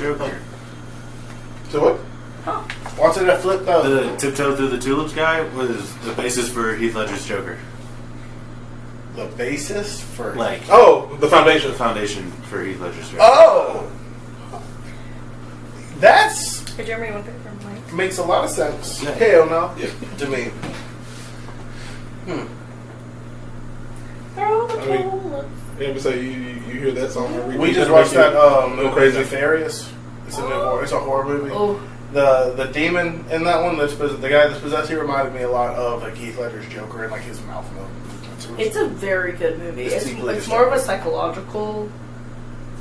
Joker. So what? Huh. Watching that flip though. The Tiptoe Through the Tulips guy was the basis for Heath Ledger's Joker. The basis for the foundation. The foundation for Heath Ledger's Joker. Oh, that's Hey, Jeremy, you want to pick from Mike? makes a lot of sense. Yeah. Hell no, to me. They're all the I mean, tulips. Yeah, but say you hear that song every We week, just that'll watched make that you movie, crazy. Nefarious. It's a horror movie. Oh, The demon in that one, the guy that's possessed, he reminded me a lot of like Heath Ledger's Joker and like his mouth movement. it's a very good movie. It's It's deeply more of a disturbing. psychological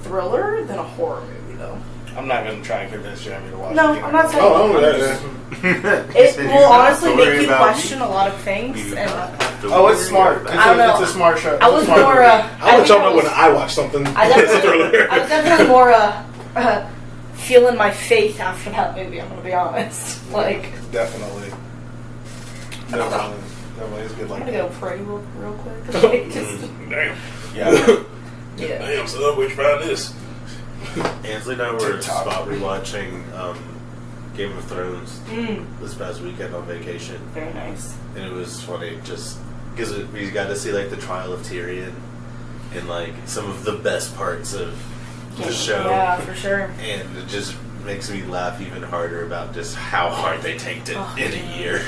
thriller than a horror movie, though. I'm not going to try and convince Jeremy to watch No, it. I'm not saying. Oh, I don't know I'm that. just- He It said will he's not honestly to make worry you about question me. a lot of things. You And don't have to Oh, it's worry smart. about I don't know. It's a smart show. I was It's a smart more. movie. I'll let I y'all think know when I watch something. I was definitely more feeling my faith after that movie. I'm gonna be honest. Like, Definitely. Definitely is good I'm like gonna that. go pray real quick. Like, just, Damn. Yeah. yeah. Damn, son, where'd you find this? Ansley and I were TikTok. spot rewatching Game of Thrones Mm, this past weekend on vacation, very nice. and it was funny just because we got to see like the trial of Tyrion and like some of the best parts of the show. Yeah, for sure. And it just makes me laugh even harder about just how hard they tanked it Oh, in yeah. a year.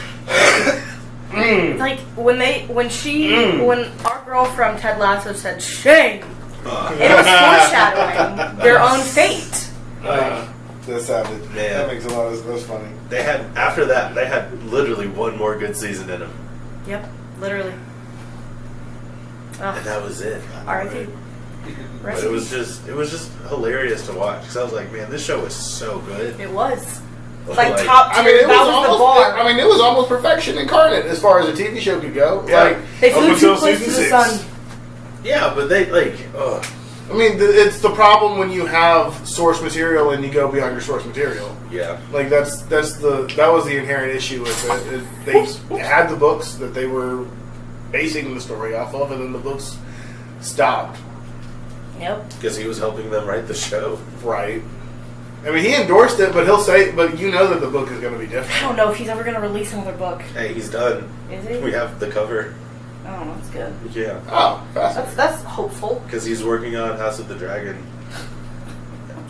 Like when our girl from Ted Lasso said shame, it was foreshadowing their own fate. That sounded. Man. That makes a lot of. That's funny. They had literally one more good season in them, Yep, literally. and that was it. R.I.P. But it was just hilarious to watch because I was like, man, this show is so good. It was like top tier. I mean, it that was was almost. the bar. I mean, it was almost perfection incarnate as far as a TV show could go. Yeah. Like, They up flew until too close to season the 6. sun. Yeah, but they I mean, it's the problem when you have source material and you go beyond your source material. yeah. Like that was the inherent issue with it. They had the books that they were basing the story off of, and then the books stopped. Yep. Because he was helping them write the show. Right. I mean, he endorsed it, but but you know that the book is going to be I different. don't know if he's ever gonna release another book. Hey, he's done. Is he? We have the cover. Oh, that's good. Yeah. Oh, fascinating. That's hopeful. Because he's working on House of the Dragon.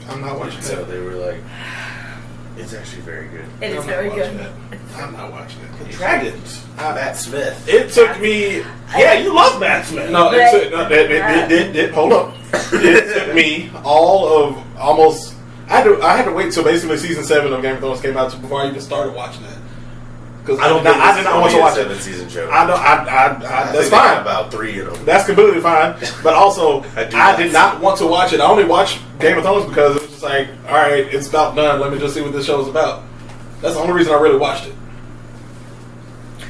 I'm not watching So that. they were like, it's actually very good. It is I'm very not watching good. that. I'm not watching it. Dragons. Matt Smith. It took me. Yeah, you love Matt Smith. No, But- hold up. It took me all of almost. I had to wait till basically season 7 of Game of Thrones came out before I even started watching that. Because I did not want to watch it. 7-season show. I know. I That's think they got fine. about 3 of them. That's completely fine. But also, I did not want to watch it. I only watched Game of Thrones because it was just like, all right, it's about done. Let me just see what this show is about. That's the only reason I really watched it.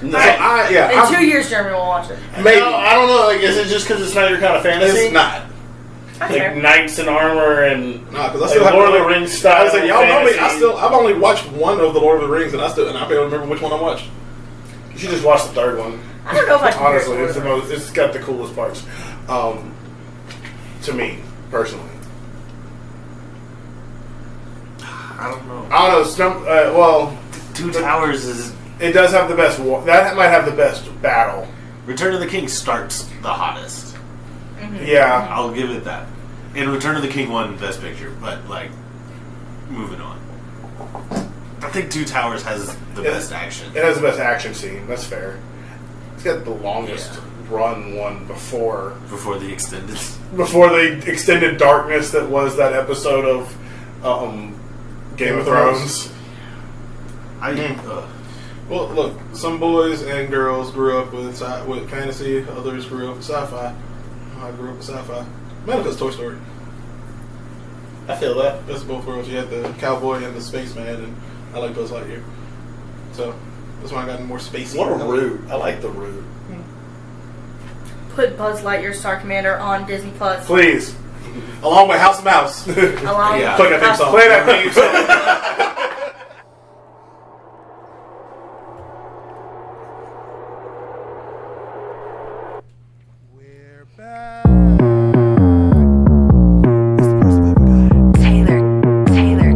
So In 2 years, Jeremy will watch it. maybe No, I don't know. Like, is it just because it's not your kind of fantasy? it's not. That's Like fair. knights in armor and Nah, because I like still have Lord of the Rings style. I was like, y'all know me. fantasy. I've only watched one of the Lord of the Rings, and I can't remember which one I watched. You should just watch the third one. I don't know if I can. Honestly, it's got the coolest parts. To me, personally. I don't know. I don't know. Well, Two Towers is... it does have the best. That might have the best battle. Return of the King starts the hottest. Yeah. I'll give it that. And Return of the King won Best Picture, but, like, moving on. I think Two Towers has the best action. It has the best action scene. That's fair. It's got the longest run one before the extended. Before the extended darkness that was that episode of Game of Thrones. Well, look, some boys and girls grew up with fantasy, others grew up with sci-fi. I grew up with sci-fi. Mainly because Toy Story. I feel that. That's both worlds. You had the cowboy and the spaceman, and I like Buzz Lightyear. So that's why I got more spacey. What a root. I like the root. Put Buzz Lightyear Star Commander on Disney Plus. Please. Along with House Mouse. Allow Yeah. Play that theme song. Play that theme song. We're back. It's the first of ever guide. Taylor.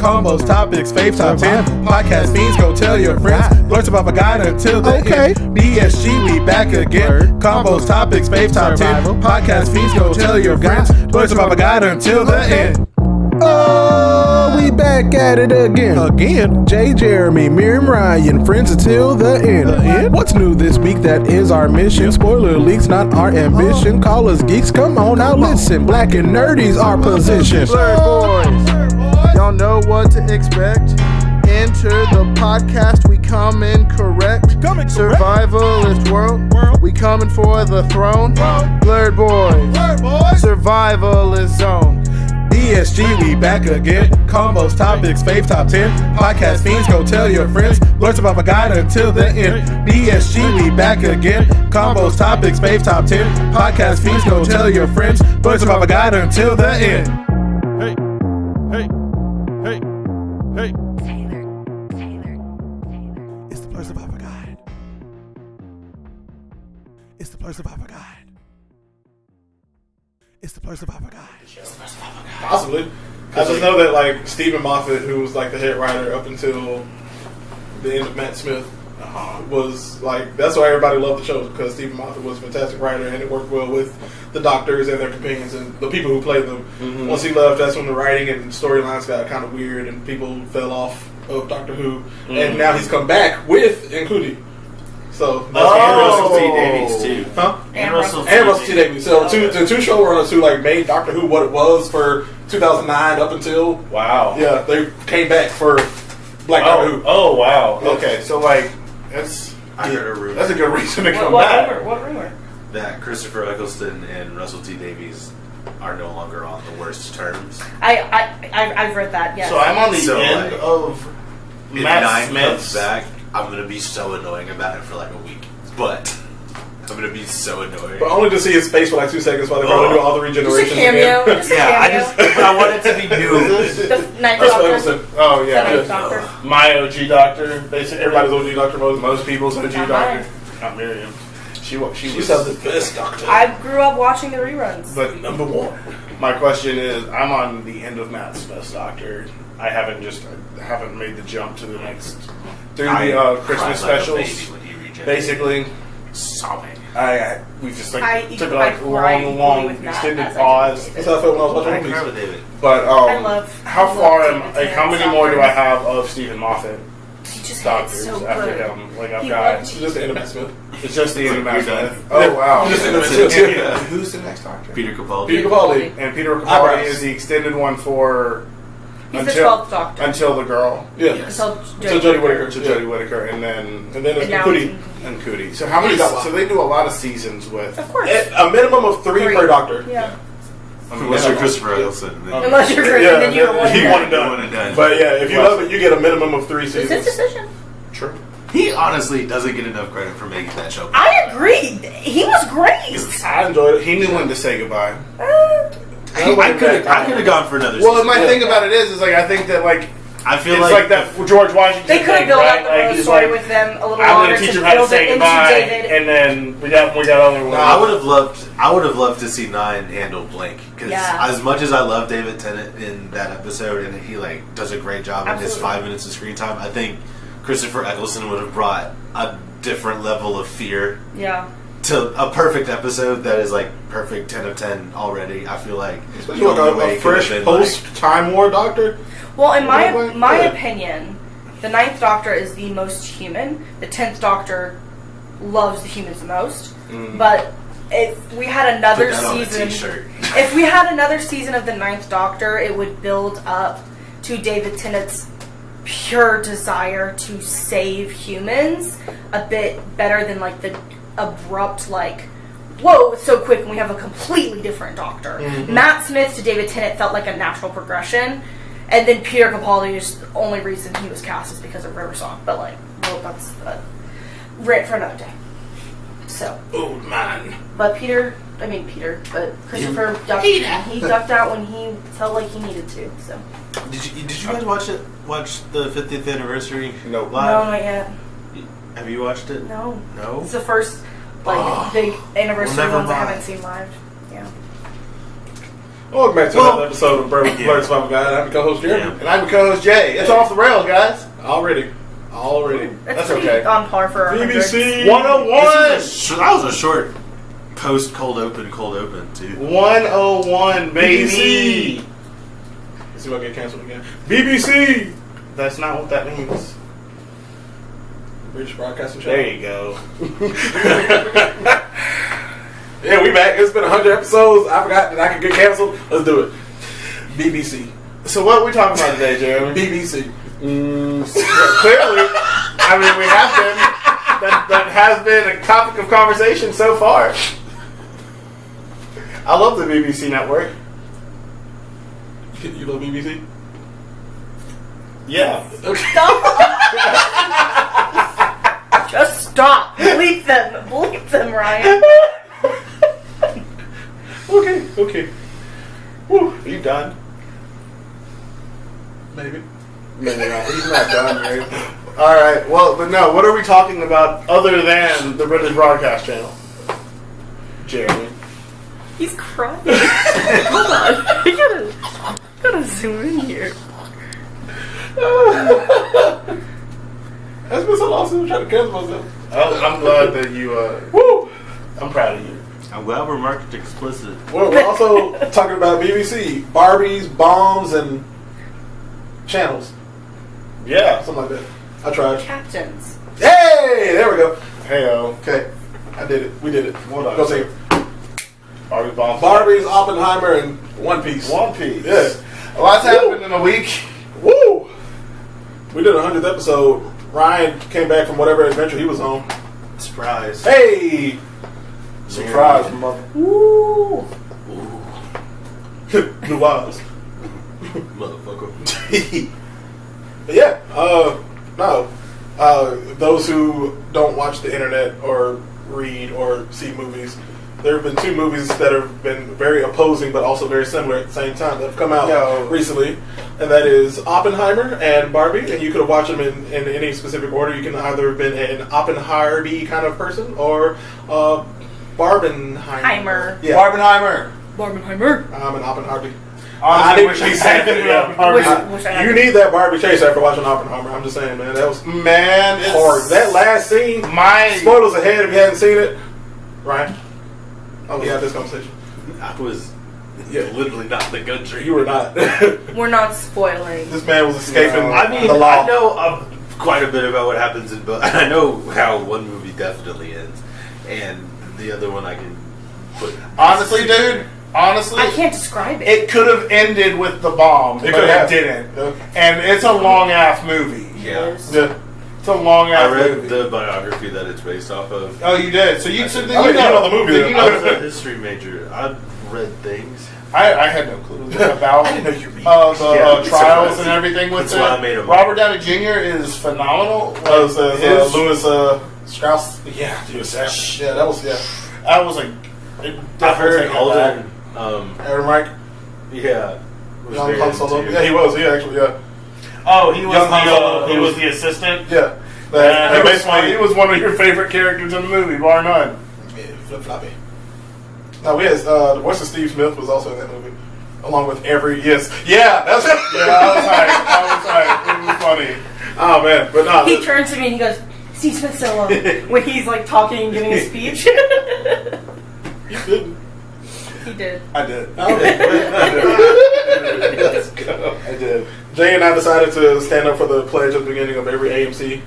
Combos, topics, fave top 10. Podcast fiends, go tell your friends. Blurts about a guide until the end. BSG, we back again. Combos, topics, fave top 10. Podcast fiends, go tell your friends. Blurts about a guide until the end. Oh, we back at it again. Jay, Jeremy, Miriam, Ryan, friends until the end. What's new this week? That is our mission. Spoiler leaks, not our ambition. Call us geeks, come on now listen. Black and nerdy's our position. Blurred boys, y'all know what to expect. Enter the podcast, we come in correct. Survivalist world, we coming for the throne. Blurred boys, survivalist zone. BSG, we back again. Combos, topics, fave top 10. Podcast fiends, go tell your friends. Blurts about a guide until the end. BSG, we back again. Combos, topics, fave top 10. Podcast fiends, go tell your friends. Blurts about a guide until the end. Hey, hey, hey, hey. It's the Blurts about a guide. It's the Blurts about a guide. It's the Blurts about a guide. Possibly. I just know that like Stephen Moffat, who was like the head writer up until the end of Matt Smith, was like, that's why everybody loved the show, because Stephen Moffat was a fantastic writer and it worked well with the doctors and their companions and the people who played them. Mm-hmm. Once he left, that's when the writing and storylines got kind of weird and people fell off of Doctor Who. Mm-hmm. And now he's come back with Nkudi. So that's and Russell T Davies too. Huh? And Russell T Davies. So the two showrunners who like made Doctor Who what it was for 2009 up until they came back for Black Doctor Who. Oh wow. Yeah. Okay, so like that's I heard a rumor. That's a good reason to come back. What rumor? That Christopher Eccleston and Russell T Davies are no longer on the worst terms. I've read that. Yes. So I'm on the end of Matt Smith's back. I'm gonna be so annoying about it for like a week, but I'm gonna be so annoying. But only to see his face for like 2 seconds while they probably do all the regenerations. Just a cameo. Again. Just a cameo. I want it to be new. The Ninth Doctor. Oh yeah, the Ninth Doctor. My OG Doctor. Basically, everybody's OG Doctor. Most people's OG Not Doctor. mine. Not Miriam. She was the best Doctor. I grew up watching the reruns. But number one, my question is, I'm on the end of Matt Smith's Doctor. I haven't made the jump to the next through the Christmas specials. Basically, sobbing. We just like took a long extended pause. That's how I felt when I was watching One Piece. But I love. how many more do I have of Stephen Moffat He just Doctors so after good. him? Like I've He got. loved- Just the end of Matt Smith. It's just the end of Matt You're Smith. Oh wow! Just the end of Matt Smith. Who's the next Doctor? Peter Capaldi. Peter Capaldi. And Peter Capaldi Eyebrows. is the extended one for He's the 12th Doctor. until the girl. Yeah. Yes. Until Jodie Whittaker. To Jodie Whittaker, and then it's now Nkudi. and Cootie. So how many? So they do a lot of seasons with. Of course. A minimum of 3 per Doctor. Yeah. Unless you're Christopher Eccleston. then Unless you're Christian, then you're one you and want it done. done. One and done. But yeah, if you love it, you get a minimum of 3 It's seasons. his decision. True. He honestly doesn't get enough credit for making that show. I agree. He was great. I enjoyed it. He knew when to say goodbye. I could have gone for another Well, season. my thing about it is like I think that like I feel it's like like that for George Washington. They could have thing, built right? up the Like, road he's story like, with them a little I'm longer gonna teach to him how to build say it into goodbye, David. and then we got other ones. I would have loved to see Nine handle Blink, because Yeah. as much as I love David Tennant in that episode and he like does a great job in his Absolutely. 5 minutes of screen time, I think Christopher Eccleston would have brought a different level of fear Yeah. to a perfect episode that is like perfect 10 of 10 already. I feel like Especially like a fresh post-Time War Doctor. Well, in my Like, my yeah. opinion, the Ninth Doctor is the most human. The 10th Doctor loves the humans the most. But if we had another Put that on a season, t-shirt. if we had another season of the Ninth Doctor, it would build up to David Tennant's pure desire to save humans a bit better than like the abrupt like, whoa, it's so quick and we have a completely different Doctor. Matt Smith to David Tennant felt like a natural progression. And then Peter Capaldi is the only reason he was cast is because of River Song. But like, well, that's a rant for another day. So. Oh man. But Christopher ducked, he ducked out when he felt like he needed to. So. Did you guys watch the 50th anniversary? No. No, not yet. Have you watched it? No. No? It's the first big anniversary Well, never ones I mind. haven't seen live. Yeah. Welcome back to another episode of Blurred Survival Guide. I'm your co-host Jeremy. And I'm your co-host Jay. It's off the rails, guys. Already. That's okay. On par for our BBC 100s. 101. That was a short post cold open too. 101, baby. Let's see if I get canceled again. BBC. That's not what that means. British Broadcasting Channel. There you go. Yeah, we back. It's been 100 episodes. I forgot that I could get canceled. Let's do it. BBC. So what are we talking about today, Jeremy? BBC. Clearly, I mean, we have been. That has been a topic of conversation so far. I love the BBC network. You love BBC? Yeah. Okay. Just stop. Bleep them, Ryan. Okay. Whew, are you done? Maybe. Maybe not. He's not done, right? All right. Well, but no. What are we talking about other than the British Broadcast Channel? Jeremy. He's crying. Hold on. I gotta zoom in here. That's been so long since I'm trying to cancel myself. I'm glad that you. Woo! I'm proud of you. I'm glad we're marked explicit. Well, we're also talking about BBC, Barbies, bombs, and channels. Yeah. Something like that. I tried. Captains. Hey! There we go. Heyo. Okay. I did it. We did it. Well done. Go see. Barbie bombs. Barbies, Oppenheimer, and One Piece. One Piece. Yeah. A lot's happened in a week. Woo! We did a 100th episode. Ryan came back from whatever adventure he was on. Surprise. Hey! Surprise, mother. Woo! Blue eyes. Motherfucker. But yeah, no. Those who don't watch the internet or read or see movies, there have been two movies that have been very opposing but also very similar at the same time that have come out recently, and that is Oppenheimer and Barbie, and you could have watched them in any specific order. You can either have been an Oppenharbie kind of person or Barbenheimer. Heimer. Yeah. Barbenheimer. Barbenheimer. I'm an Oppenharbie. Honestly, wish he said it. Wish I had You need that Barbie chase after watching Oppenheimer. I'm just saying, man. That was hard. That last scene. Spoilers ahead if you hadn't seen it. Ryan. Oh, we had this conversation. I was literally not in the country. You were not. We're not spoiling. This man was escaping I mean, the law. I know quite a bit about what happens in both. I know how one movie definitely ends, and the other one I can put. Honestly, dude. Honestly, I can't describe it. It could have ended with the bomb, but it didn't. And it's a long ass movie. Yeah. It's a long ass movie. I read the biography that it's based off of. Oh, you did? So you you know the movie. You I was know a history major. I've read things. I had no clue about I didn't know you read. the trials and everything with That's why I it. made 'em. Robert Downey Jr. is phenomenal. Louis Strauss. Yeah, that was That was I've heard Alden. Aaron Mike. Yeah. Was Young very Han Solo. into- Yeah, he was. He actually, Oh, he was Young Han Solo. he was the assistant. yeah. He was one of your favorite characters in the movie, bar none. Yeah, flip floppy. No, we had the voice of Steve Smith was also in that movie, along with every that's it. Yeah, I was hyped. It was funny. Oh man, but no, He turns to me and he goes, Steve Smith solo, when he's like talking and giving a speech. you didn't. He did. I did. Let's go. I did. Jay and I decided to stand up for the pledge at the beginning of every AMC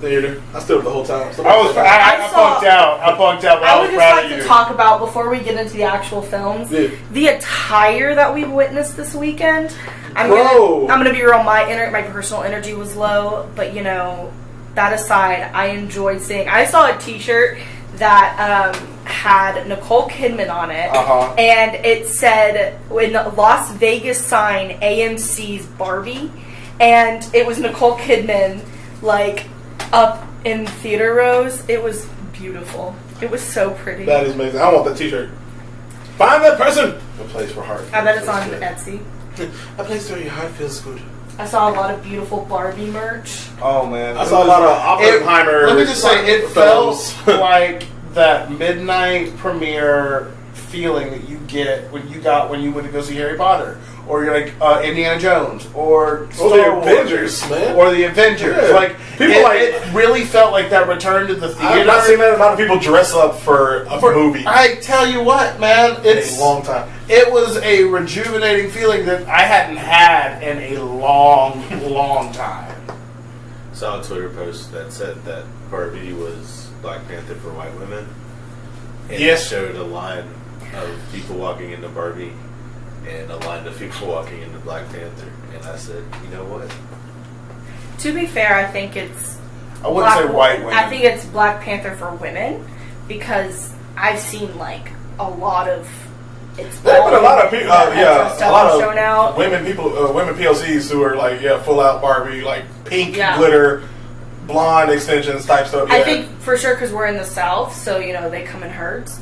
theater. I stood up the whole time. So I punked out. I punked out, but I I would was just proud like of to you. talk about, before we get into the actual films, the attire that we witnessed this weekend. I'm gonna be real. My personal energy was low, but you know, that aside, I enjoyed seeing. I saw a T-shirt that had Nicole Kidman on it, and it said in the Las Vegas sign AMC's Barbie, and it was Nicole Kidman like up in theater rows. It was beautiful. It was so pretty. That is amazing. I want that T-shirt. Find that person. A place where heart. I bet it's on Etsy. A place where your heart feels good. I saw a lot of beautiful Barbie merch. Oh man, I saw a lot of Oppenheimer. Let me just say, it felt like that midnight premiere feeling that you get when you went to go see Harry Potter, or you're like Indiana Jones, or the Star Wars, Avengers, man. or the Avengers. Yeah. Like it really felt like that return to the theater. I've not seen that amount of people dress up for a movie. I tell you what, man, it's a long time. It was a rejuvenating feeling that I hadn't had in a long, long time. Saw a Twitter post that said that Barbie was Black Panther for white women. And Yes. it showed a line of people walking into Barbie and a line of people walking into Black Panther. And I said, you know what? To be fair, I think it's. I wouldn't say white women. I think it's Black Panther for women because I've seen like a lot of. It's There's been a lot of people, a lot shown out. of women POCs who are like, full out Barbie, like pink Yeah. glitter, blonde extensions type stuff. Yeah. I think for sure because we're in the South, so they come in herds.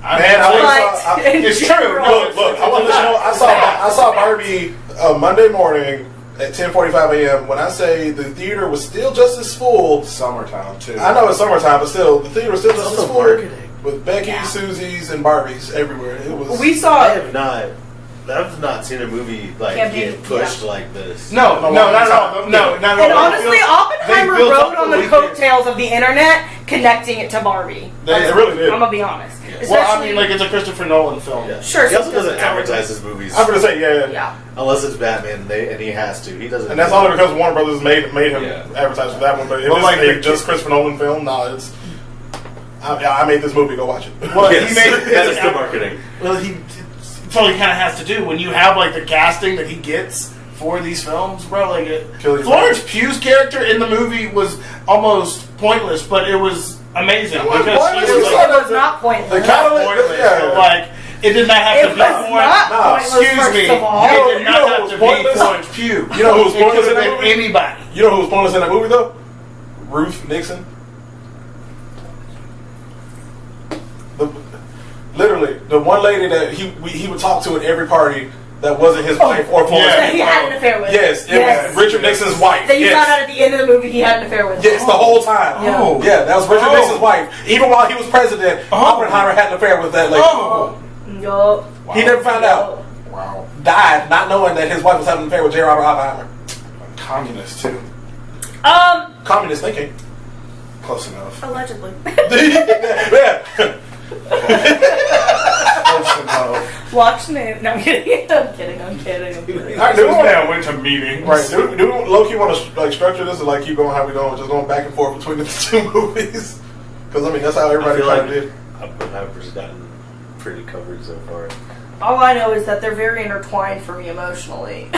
It's true. Look, I want to let you know. I saw Barbie Monday morning at 10:45 a.m. When I say the theater was still just as full, Summertime too. I know it's summertime, but still the theater was still just as full marketing. with Becky, Susie's, and Barbies everywhere. It was. We saw. I've not seen a movie like Campaign, get pushed like this. No. And honestly, Oppenheimer built rode up on the the weekend. coattails of the internet, connecting it to Barbie. They really did. I'm gonna be honest. Yes. Well, I mean, like it's a Christopher Nolan film. Yeah. Sure, He also so doesn't it's already- advertise his movies. I'm gonna say Yeah. Unless it's Batman, and he has to. He doesn't. and that's only because Warner Brothers made him Yeah. advertise for that one. But if Well, it's like a just Christopher Nolan film, no, it's. I made this movie. Go watch it. Well, Yes, he made that's the marketing. Well, it's all he kind of has to do when you have like the casting that he gets for these films, bro. Like Florence Pugh's character in the movie was almost pointless, but it was amazing It was because pointless. she was It like, was not pointless. The kind of pointless. yeah. But, like it did not have It to was be Florence. not No, pointless, Excuse first me. of all. It did You not know have who to was be pointless? Florence Pugh. You know who was It pointless could in have that been movie? anybody. You know who was pointless in that movie though? Ruth Nixon. Literally, the one lady that he would talk to at every party that wasn't his wife or Florence. That he had an affair with. Yes, it was Richard Nixon's wife. That you yes. found out at the end of the movie he had an affair with. Yes, the whole time. Yeah. Oh. Yeah, that was Richard Nixon's wife. Even while he was president, Oppenheimer had an affair with that lady. Oh. Yup. He never found out. Wow. Died not knowing that his wife was having an affair with J. Robert Oppenheimer. Communist too. Communist thinking. Close enough. Allegedly. Yeah. Close enough. Watch me. No, I'm kidding. I'm kidding. All right, This man went to meetings. Right, do low-key want to like structure this and like keep going how we going, just going back and forth between the two movies? Because I mean that's how everybody kind of did. Oppenheimer's gotten pretty covered so far. All I know is that they're very intertwined for me emotionally.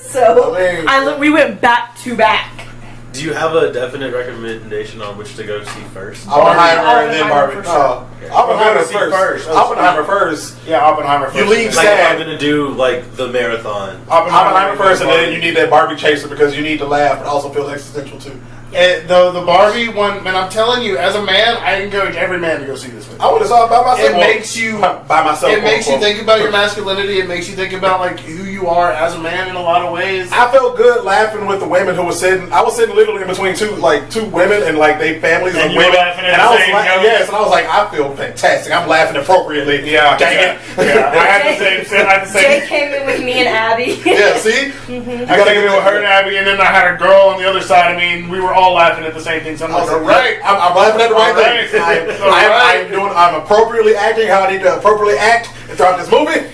So I mean, we went back to back. Do you have a definite recommendation on which to go see first? Oppenheimer and then Barbie. for sure. Oppenheimer see first. first. Oppenheimer first. Yeah, Oppenheimer first. You leave Like if I'm sad. gonna do like the marathon. Oppenheimer first, and then you need that Barbie chaser because you need to laugh, but also feels existential too. The Barbie one, man, I'm telling you, as a man, I encourage every man to go see this movie. I would have saw it by myself. It makes you by myself. It makes you quote, think about your masculinity. It makes you think about like who you are as a man in a lot of ways. I felt good laughing with the women who were sitting. I was sitting literally in between two women and like they families And of you were women. laughing at and the I was same like, jokes? yes, and I was like, I feel fantastic. I'm laughing appropriately. Yeah, dang it. Yeah, I had the same. Jay came in with me and Abby. Yeah, see, I got to get with her and Abby, and then I had a girl on the other side. I mean, we were all laughing at the same thing. So I'm I like, was all like, right. I'm laughing at the right All right. thing. All right. I'm appropriately acting how I need to appropriately act throughout this movie.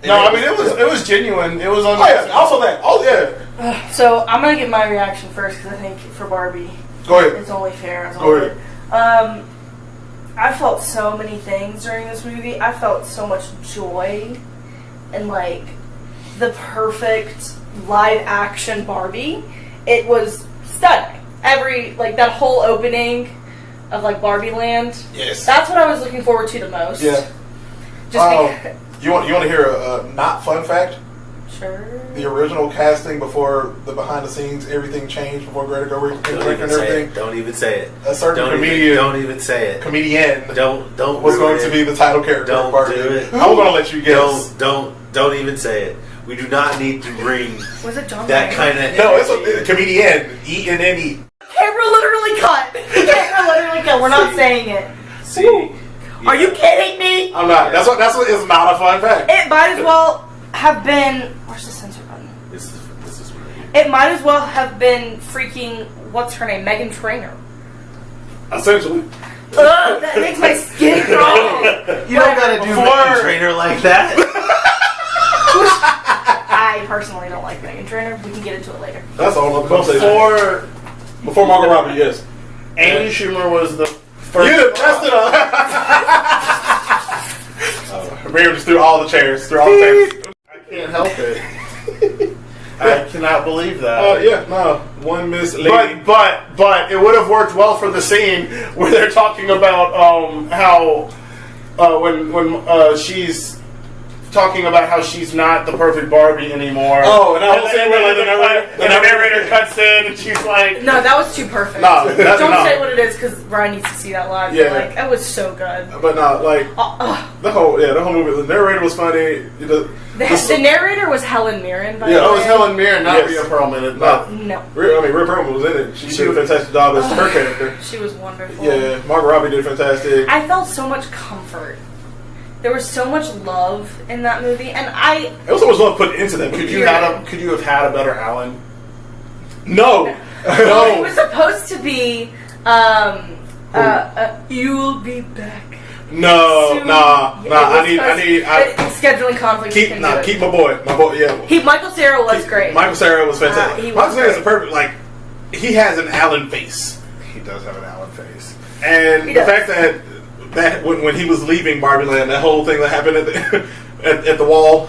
No, I mean it was genuine. It was on. Oh yeah, also that. Oh yeah. So I'm gonna give my reaction first because I think for Barbie, Go ahead. it's only fair. It's Go only ahead. I felt so many things during this movie. I felt so much joy and like the perfect live action Barbie. It was stunning. That whole opening of like Barbie Land. Yes. That's what I was looking forward to the most. Yeah. Just because. You want to hear a not fun fact? Sure. The original casting before the behind the scenes, everything changed before Greta Gerwig and everything. Don't even say it. A certain Don't even say it. comedian Don't was ruin going to it. be the title character Don't of Barbie. do it. I'm going to let you guess. Don't even say it. We do not need to bring Was it John that Mayer? kind of. No, it's a comedian. E-N-N-E. Camera literally cut. Camera literally cut. We're not saying it. See, Are you kidding me? I'm not. That's what is not a fun fact. It might as well have been. Where's the censor button? This is right. It might as well have been freaking. What's her name? Meghan Trainor. Essentially. Ugh, that makes my skin crawl. You don't gotta do Meghan Trainor like that. I personally don't like Meghan Trainor. We can get into it later. That's all other conversation. Before Margot Robbie, yes. Amy Schumer was the first. You messed it up. Miriam just threw all the chairs. Threw all the chairs. I can't help it. I cannot believe that. Yeah, no. One Miss Lady. But it would have worked well for the scene where they're talking about how when she's talking about how she's not the perfect Barbie anymore. Oh, and I was saying where the narrator cuts in and she's like, No, that was too perfect. No, don't say what it is because Ryan needs to see that live. Yeah. Like, that was so good. But no, like the whole movie. The narrator was funny. The narrator was Helen Mirren. By the way. it was Helen Mirren, not Yes. Rhea Perlman. No. Rhea Perlman was in it. She did a fantastic job as her character. She was wonderful. Yeah, Margot Robbie did fantastic. I felt so much comfort. There was so much love in that movie, and There was so much love put into that movie. Could you have had a better Alan? No. It was supposed to be, you'll be back. No, soon. nah. I scheduling conflicts. keep my boy. Yeah. Michael Cera was great. Michael Cera was fantastic. He was Michael Cera is great. a perfect, like, he has an Alan face. He does have an Alan face. And He the does. fact that when he was leaving Barbie Land, that whole thing that happened at the wall,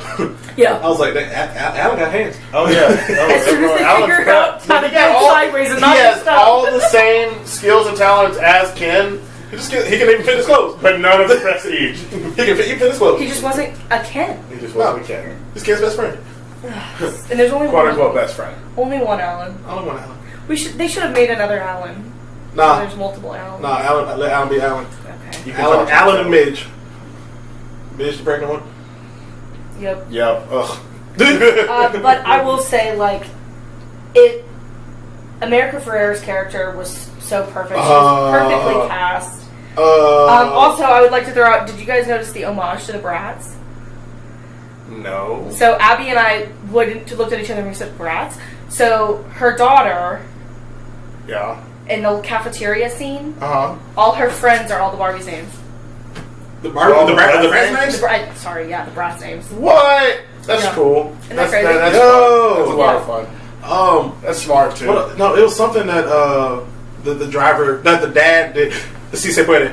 Yeah. I was like, Alan got hands. Oh yeah. As soon as they figure out how to go sideways and not he do has stuff. all the same skills and talents as Ken, He can even fit his clothes. but none of the prestige. He can fit his clothes. He just wasn't a Ken. He just wasn't a Ken. He's Ken's best friend. And there's only Quote one. unquote best friend. Only one Alan. I don't want Alan. They should have made another Alan. Nah. There's multiple Alans. Nah, Alan, let Alan be Alan. Okay. Alan and Midge. Midge, the pregnant one? Yep. Yep. Ugh. But I will say, like, America Ferrera's character was so perfect. She was perfectly cast. Also, I would like to throw out, did you guys notice the homage to the Bratz? No. So Abby and I looked at each other and we said Bratz. So her daughter, Yeah. in the cafeteria scene, Uh-huh. all her friends are all the Barbie's names. The Bratz names? The Bratz names. What? That's Yeah. cool. Isn't that crazy? That's Yo. fun. That's a lot of Yeah. fun. That's smart too. No, it was something that the driver, that the dad did. The Si Se Puede.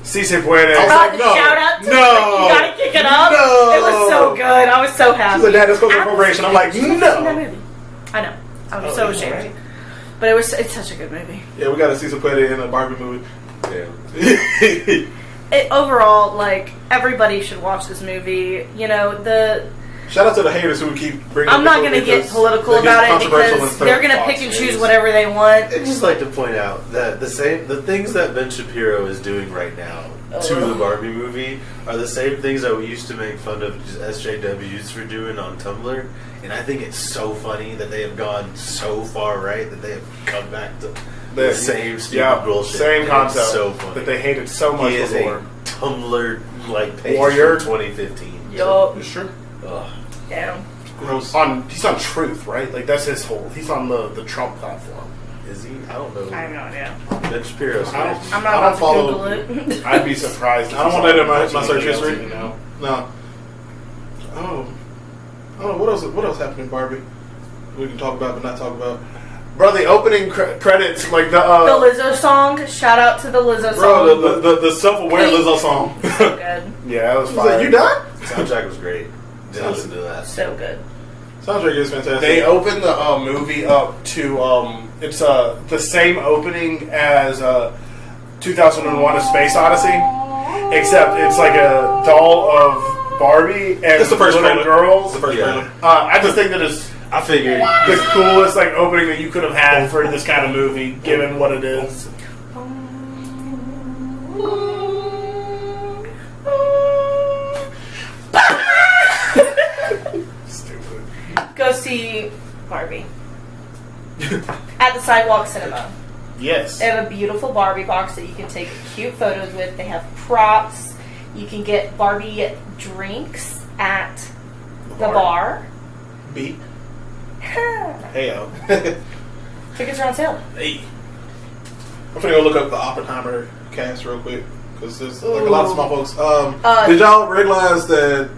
Si se puede. I was like, The no, shout out to no, you gotta kick it up. no. It was so good. I was so happy. She's like, Dad, let's go for corporation. I'm like, I've never seen that no. movie. I know. I'm Oh, so yeah, ashamed. right. But it's such a good movie. Yeah, we got a Si Se Puede in a Barbie movie. Yeah. Overall, like, everybody should watch this movie. You know, Shout out to the haters who keep bringing. I'm up not this going to get because political they get about it controversial because and they're going to Fox pick and choose News. whatever they want. I'd just like to point out that the things that Ben Shapiro is doing right now to the Barbie movie are the same things that we used to make fun of SJWs for doing on Tumblr. And I think it's so funny that they have gone so far right that they have come back to the same stupid bullshit. Same And concept. It's so funny. That they hated so much He is before. a Tumblr page Warrior. from 2015. Yup. It's true. Ugh. Damn. He's on Truth, right? Like that's his whole. He's on the Trump platform. Is he? I don't know. I have no idea. Ben Shapiro's I crazy. I'm not I about don't to follow- Google it. I'd be surprised. I don't want that in my search history. You know. No. Oh, what else happened in Barbie? We can talk about, but not talk about. Bro, the opening credits, like The Lizzo song. Shout out to the Lizzo song. Bro, the self-aware Lizzo song. So good. yeah, that was I was like, fire. you done? Soundtrack was great. Didn't listen to that. So good. Soundtrack is fantastic. They opened the movie up to it's the same opening as 2001: A Space Odyssey, except it's like a doll of Barbie and It's the first little trailer. girls. It's the first Yeah. trailer. I just think that it's I figured. the coolest like opening that you could have had for this kind of movie, given what it is. Stupid. Go see Barbie. At the Sidewalk Cinema. Yes. They have a beautiful Barbie box that you can take cute photos with. They have props. You can get Barbie drinks at the bar. B. Heyo. Tickets are on sale. Hey. I'm finna go look up the Oppenheimer cast real quick because there's like a lot of small folks. Did y'all realize that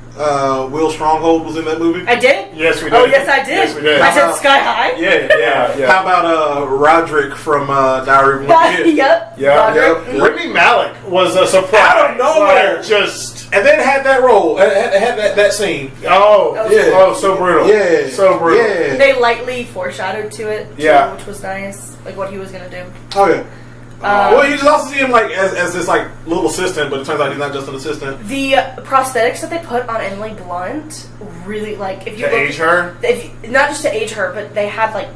Will Stronghold was in that movie? I did. Yes, we did. Oh, yes, I did. Yes, we did. I said Sky High. Yeah. How about Roderick from Diary of a Wimpy Kid? Yep. Yeah. Rami Malek was a surprise. Out of nowhere. Like, just. And then had that role, had that scene. Oh, yeah. Oh, so brutal. Yeah. So brutal. Yeah. They lightly foreshadowed to it, too, Yeah. which was nice. Like what he was going to do. Oh, yeah. Well, you just also see him like as this like little assistant, but it turns out he's not just an assistant. The prosthetics that they put on Emily Blunt really like if you To age her? not just to age her, but they had like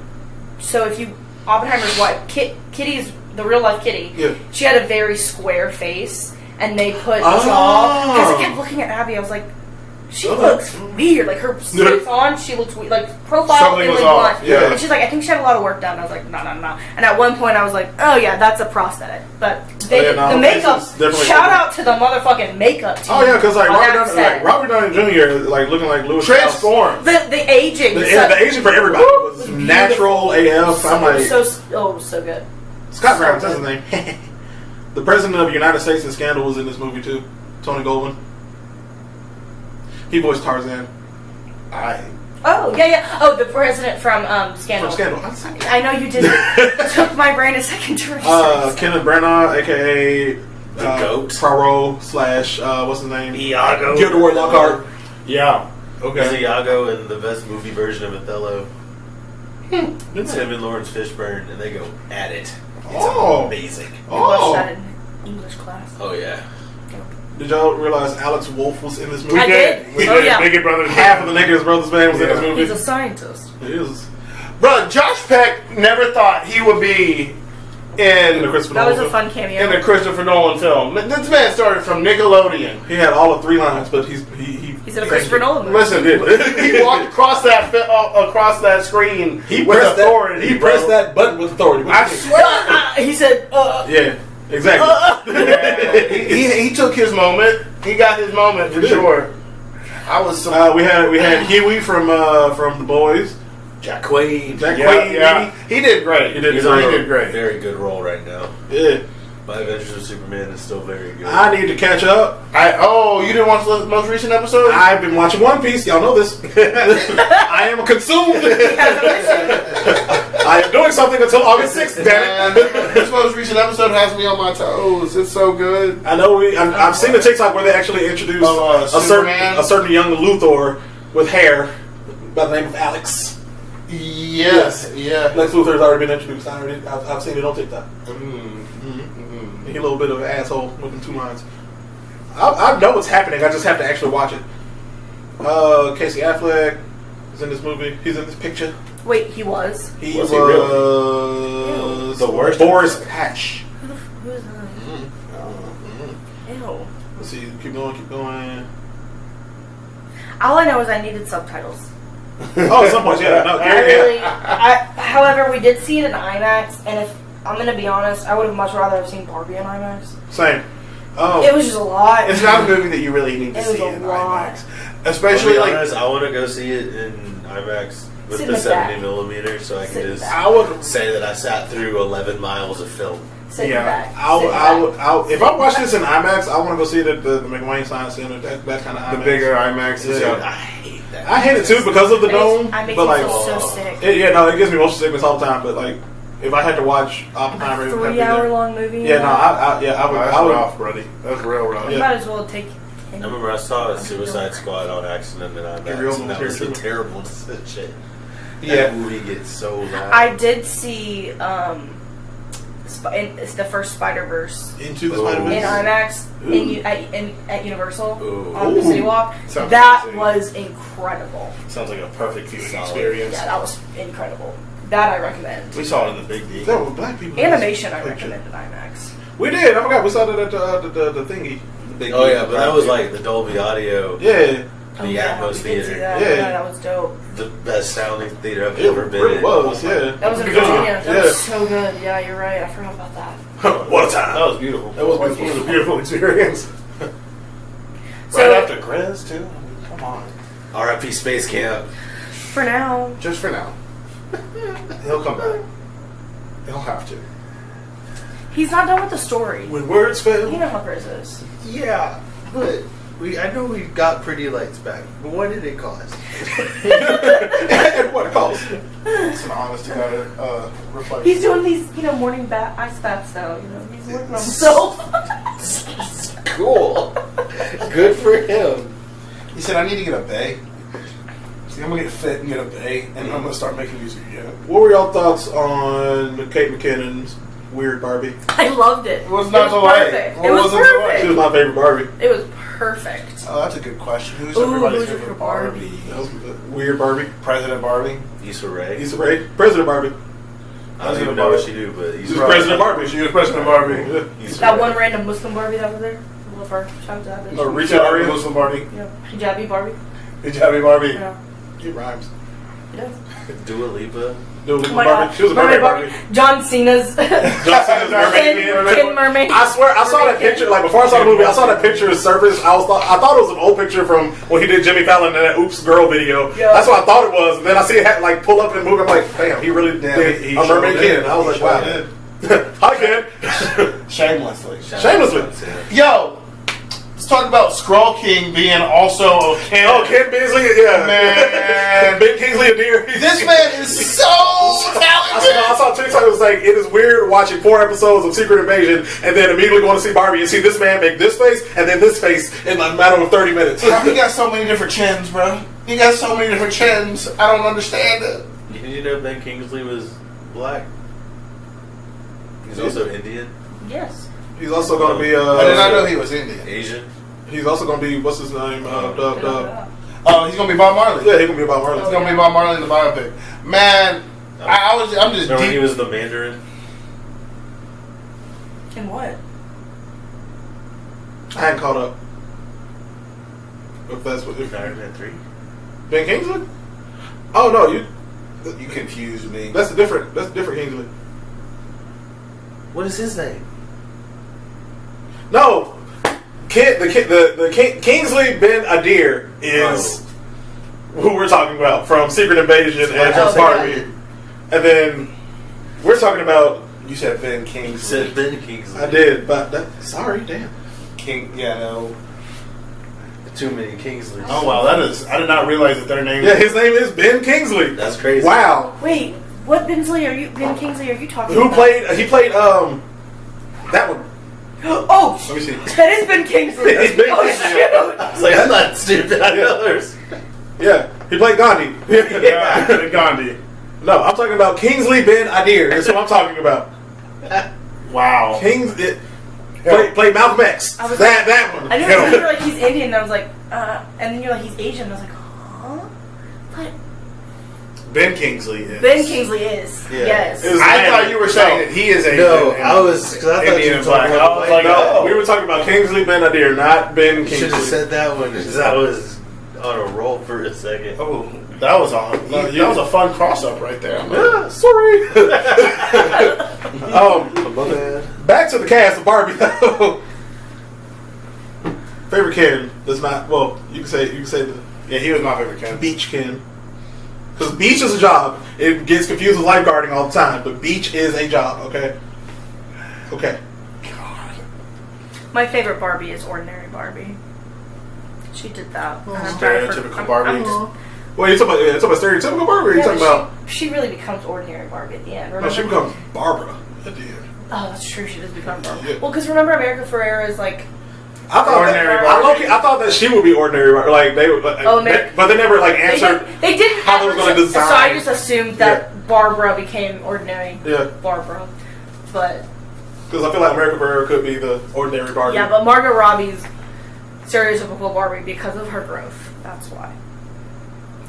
so if you Oppenheimer's wife Kitty's the real life Kitty. Yeah. She had a very square face, and they put jaw because I kept looking at Abby. I was like, she looks weird. Like her face on, she looks weird. Like profile Something Emily was off. Blunt. Yeah. And she's like, I think she had a lot of work done. I was like, no. And at one point, I was like, oh yeah, that's a prosthetic. But they the makeup. Shout out to the motherfucking makeup team. Oh yeah, because like on Robert Downey Jr. like looking like Louis Transformed. The aging. The aging for everybody was natural AF. I'm like so good. Scott Brown, that's his name. The president of the United States in Scandal was in this movie too. Tony Goldwyn. He voiced Tarzan. Oh yeah. Oh, the president from Scandal. From Scandal. I know you did. Took my brain a second to research. Kenneth Branagh, aka the Goat. Poirot slash what's his name? Iago. Gilderoy Lockhart. Yeah. Okay. He's Iago in the best movie version of Othello. It's him and Lawrence Fishburne, and they go at it. It's amazing. We watched that in English class. Oh yeah. Did y'all realize Alex Wolff was in this movie? I did. We did. Yeah. Bigot Brothers. Half of the Niggas Brothers band was in this movie. He's a scientist. He is. Bro, Josh Peck never thought he would be in the Christopher That Nolan was a fun cameo. in a Christopher Nolan film. This man started from Nickelodeon. He had all of 3 lines, but he's in a Christopher Nolan movie. Listen, he walked across that screen with authority. He pressed that button with authority. I swear. He said, Yeah, exactly. He took his moment. He got his moment for sure. I was. We had Huey from The Boys. Jack Quaid. Yeah. He did great. He did great. Very good role right now. Yeah. My Adventures with Superman is still very good. I need to catch up. You didn't watch the most recent episode? I've been watching One Piece. Y'all know this. I am consumed. I am doing something until August 6th, damn it. This most recent episode has me on my toes. It's so good. I know I've seen the TikTok where they actually introduced a certain young Luthor with hair by the name of Alex. Yes. Yeah. Lex Luthor's already been introduced. I've seen it on TikTok. He a little bit of an asshole with them 2 lines. I know what's happening. I just have to actually watch it. Casey Affleck is in this movie. He's in this picture. wait, he was? He Was was he really? The worst Boris Patch. Who is that? Ew. Let's see. Keep going. All I know is I needed subtitles. Oh, at some point, yeah. No, However, we did see it in IMAX, and if I'm going to be honest, I would have much rather have seen Barbie in IMAX. Same. It was just a lot. It's not a movie that you really need to see in IMAX. Especially I want to go see it in IMAX with the 70 millimeter, so I can just say that I sat through 11 miles of film. Sit back. If I watch this in IMAX, I want to go see it at the McWayne Science Center. That kind of IMAX. The bigger IMAX. Dude, Yeah. I hate that. I hate it too because of the dome. I make but me feel so sick. It gives me motion sickness all the time. But like, if I had to watch Oppenheimer, A 3-hour-long movie. Yeah, I would. Rough, buddy. That's real rough. You might as well take. I remember I saw a Suicide Squad on accident in IMAX, and that was a terrible shit. That movie gets so loud. I did see it's the first Spider-Verse Into the Spider-Verse in IMAX at Universal on the Ooh. City Walk. Sounds That amazing. was incredible. Sounds like a perfect viewing Solid. experience. Yeah, that was incredible. That I recommend. We saw it in the big D. There were black people. Animation I Picture. recommend in IMAX. We did. I forgot. We saw that at the thingy. Oh yeah, but that was like the Dolby Audio, Yeah. the we Atmos did see theater, that. Yeah. Yeah, that was dope. the best sounding theater I've It ever been really in. was. Yeah. That was a Because- That was so good. Yeah, you're right. I forgot about that. What a time. That was beautiful. That was beautiful. It was a beautiful experience. Perez too. I mean, come on. R.I.P. Space Camp. For now. Just for now. He'll come back. He'll have to. He's not done with the story. When words fail. You know how Chris is. Yeah, but I know we got Pretty Lights back, but what did it cost? And what cost? It's an honest to God reflection. He's doing these, morning ice baths now. He's working on himself. Cool. Good for him. He said, I need to get a bay. See, I'm going to get fit and get a bay, and I'm going to start making music again. What were y'all thoughts on Kate McKinnon's Weird Barbie? I loved it. It was not the way. It was perfect. She was my favorite Barbie. It was perfect. Oh, that's a good question. Who's everybody's your favorite Barbie? That was Weird Barbie. President Barbie? Issa Rae. Issa Rae. President Barbie. I don't even know what she do, but She was President Barbie. She was President Barbie. Issa That Rae. one random Muslim Barbie that was there. Love her. Shout out to that bitch. No, Rita Ora. Muslim Barbie. Yeah. Hijabi Barbie. Hijabi Barbie. Yeah. It rhymes. It does. Dua Lipa. Dua Lipa Oh my Barbie. God. She was a mermaid Barbie. John Cena's John Cena's mermaid. Tin Mermaid. I swear, I saw that picture. Like before I saw the movie, I saw that picture surface. I thought it was an old picture from when he did Jimmy Fallon in that "Oops, Girl" video. Yeah. That's what I thought it was. And then I see it like pull up in the movie. I'm like, damn, he really did he a mermaid sure kid. did. I was He like, sure wow. Hi, kid. Shamelessly. Shamelessly. Yo, let's talk about Skrull King being also a Ken. Oh, Ken Beasley, yeah. Man. Ben Kingsley a deer. This man is so talented. I saw TikTok. It was like, it is weird watching 4 episodes of Secret Invasion and then immediately going to see Barbie and see this man make this face and then this face in a matter of 30 minutes. He got so many different chins, bro. He got so many different chins. I don't understand it. You know Ben Kingsley was black? He's also Indian. Yes. He's also going to be. I did not know he was Indian. Asian. He's also going to be. What's his name? He's gonna be Bob Marley. Yeah, he's going to be about Marley. He's gonna be Bob Marley in the biopic. Man, I'm just Remember when he deep. was the Mandarin? And what? I hadn't caught up. If that's what. Iron Man 3? Ben Kingsley? Oh no, you confused me. That's a different Kingsley. What is his name? No, Kingsley Ben Adir is who we're talking about from Secret Invasion and Barbie, and then we're talking about. You said Ben You Kingsley. said Ben Kingsley. I did, but sorry, damn. King. Yeah, no. Too many Kingsleys. Oh wow, that is. I did not realize that their name. Yeah, his name is Ben Kingsley. That's crazy. Wow. Wait, what Ben Kingsley are you talking Who about? played? He played that one. Oh, Let me see. that is Ben Kingsley. It's Ben Oh Kingsley. shoot! I was like, I'm not stupid. I know there's. Yeah, he played Gandhi. Yeah, Gandhi. No, I'm talking about Kingsley Ben Adir. That's what I'm talking about. Wow. Played Malcolm X. I was That one. I knew you were like he's Indian, and I was like, and then you're like he's Asian. And I was like, huh? But Ben Kingsley is. Ben Kingsley is. Yeah. Yes. I thought you were saying that he is Asian. No, and I was because I thought Indian you and were black. talking I was like, about oh. We were talking about Kingsley Ben Adir, not Ben You should have Kingsley. said that one because I was on a roll for a second. Oh, that was a that was a fun cross up right there. Yeah, sorry. My bad. Back to the cast of Barbie though. Favorite Ken does not. Well, you can say the Yeah, he was my favorite Ken. beach Ken. Because beach is a job. It gets confused with lifeguarding all the time, but beach is a job. Okay. Okay. God. My favorite Barbie is Ordinary Barbie. She did that. And I'm Stereotypical Barbie. Well, you talking about stereotypical Barbie? Or you talking about? She really becomes Ordinary Barbie at the end. No, Remember? she becomes Barbara at the end. Oh, that's true. She does become Barbie. Yeah. Well, because remember, America Ferrera is like. I thought Ordinary that, Barbie. I thought that she would be ordinary, like they would, but they never like answered. They didn't how they ever were gonna so design. I just assumed that Barbara became Ordinary Yeah, Barbara. But. because I feel like America Ferrera could be the ordinary Barbie. Yeah, but Margot Robbie's stereotypical Barbie because of her growth. That's why.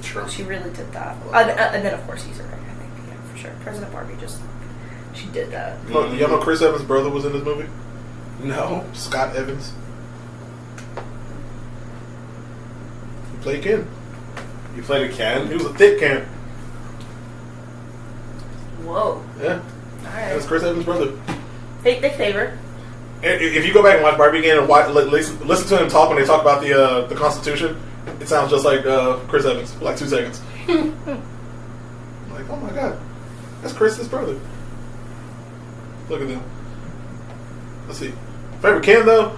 True. She really did that. And then, of course, Issa Rae, I think. Yeah, for sure. President Barbie she did that. Look, do y'all know Chris Evans' brother was in this movie? No. Scott Evans. He played Ken. You played a Ken? He was a thick Ken. Whoa. Yeah, Alright. that's Chris Evans' brother. They favor. if you go back and watch Barbie again and listen to him talk when they talk about the Constitution, it sounds just like Chris Evans for like 2 seconds. Like, oh my god, that's Chris's brother. Look at them. Let's see. Favorite Ken though?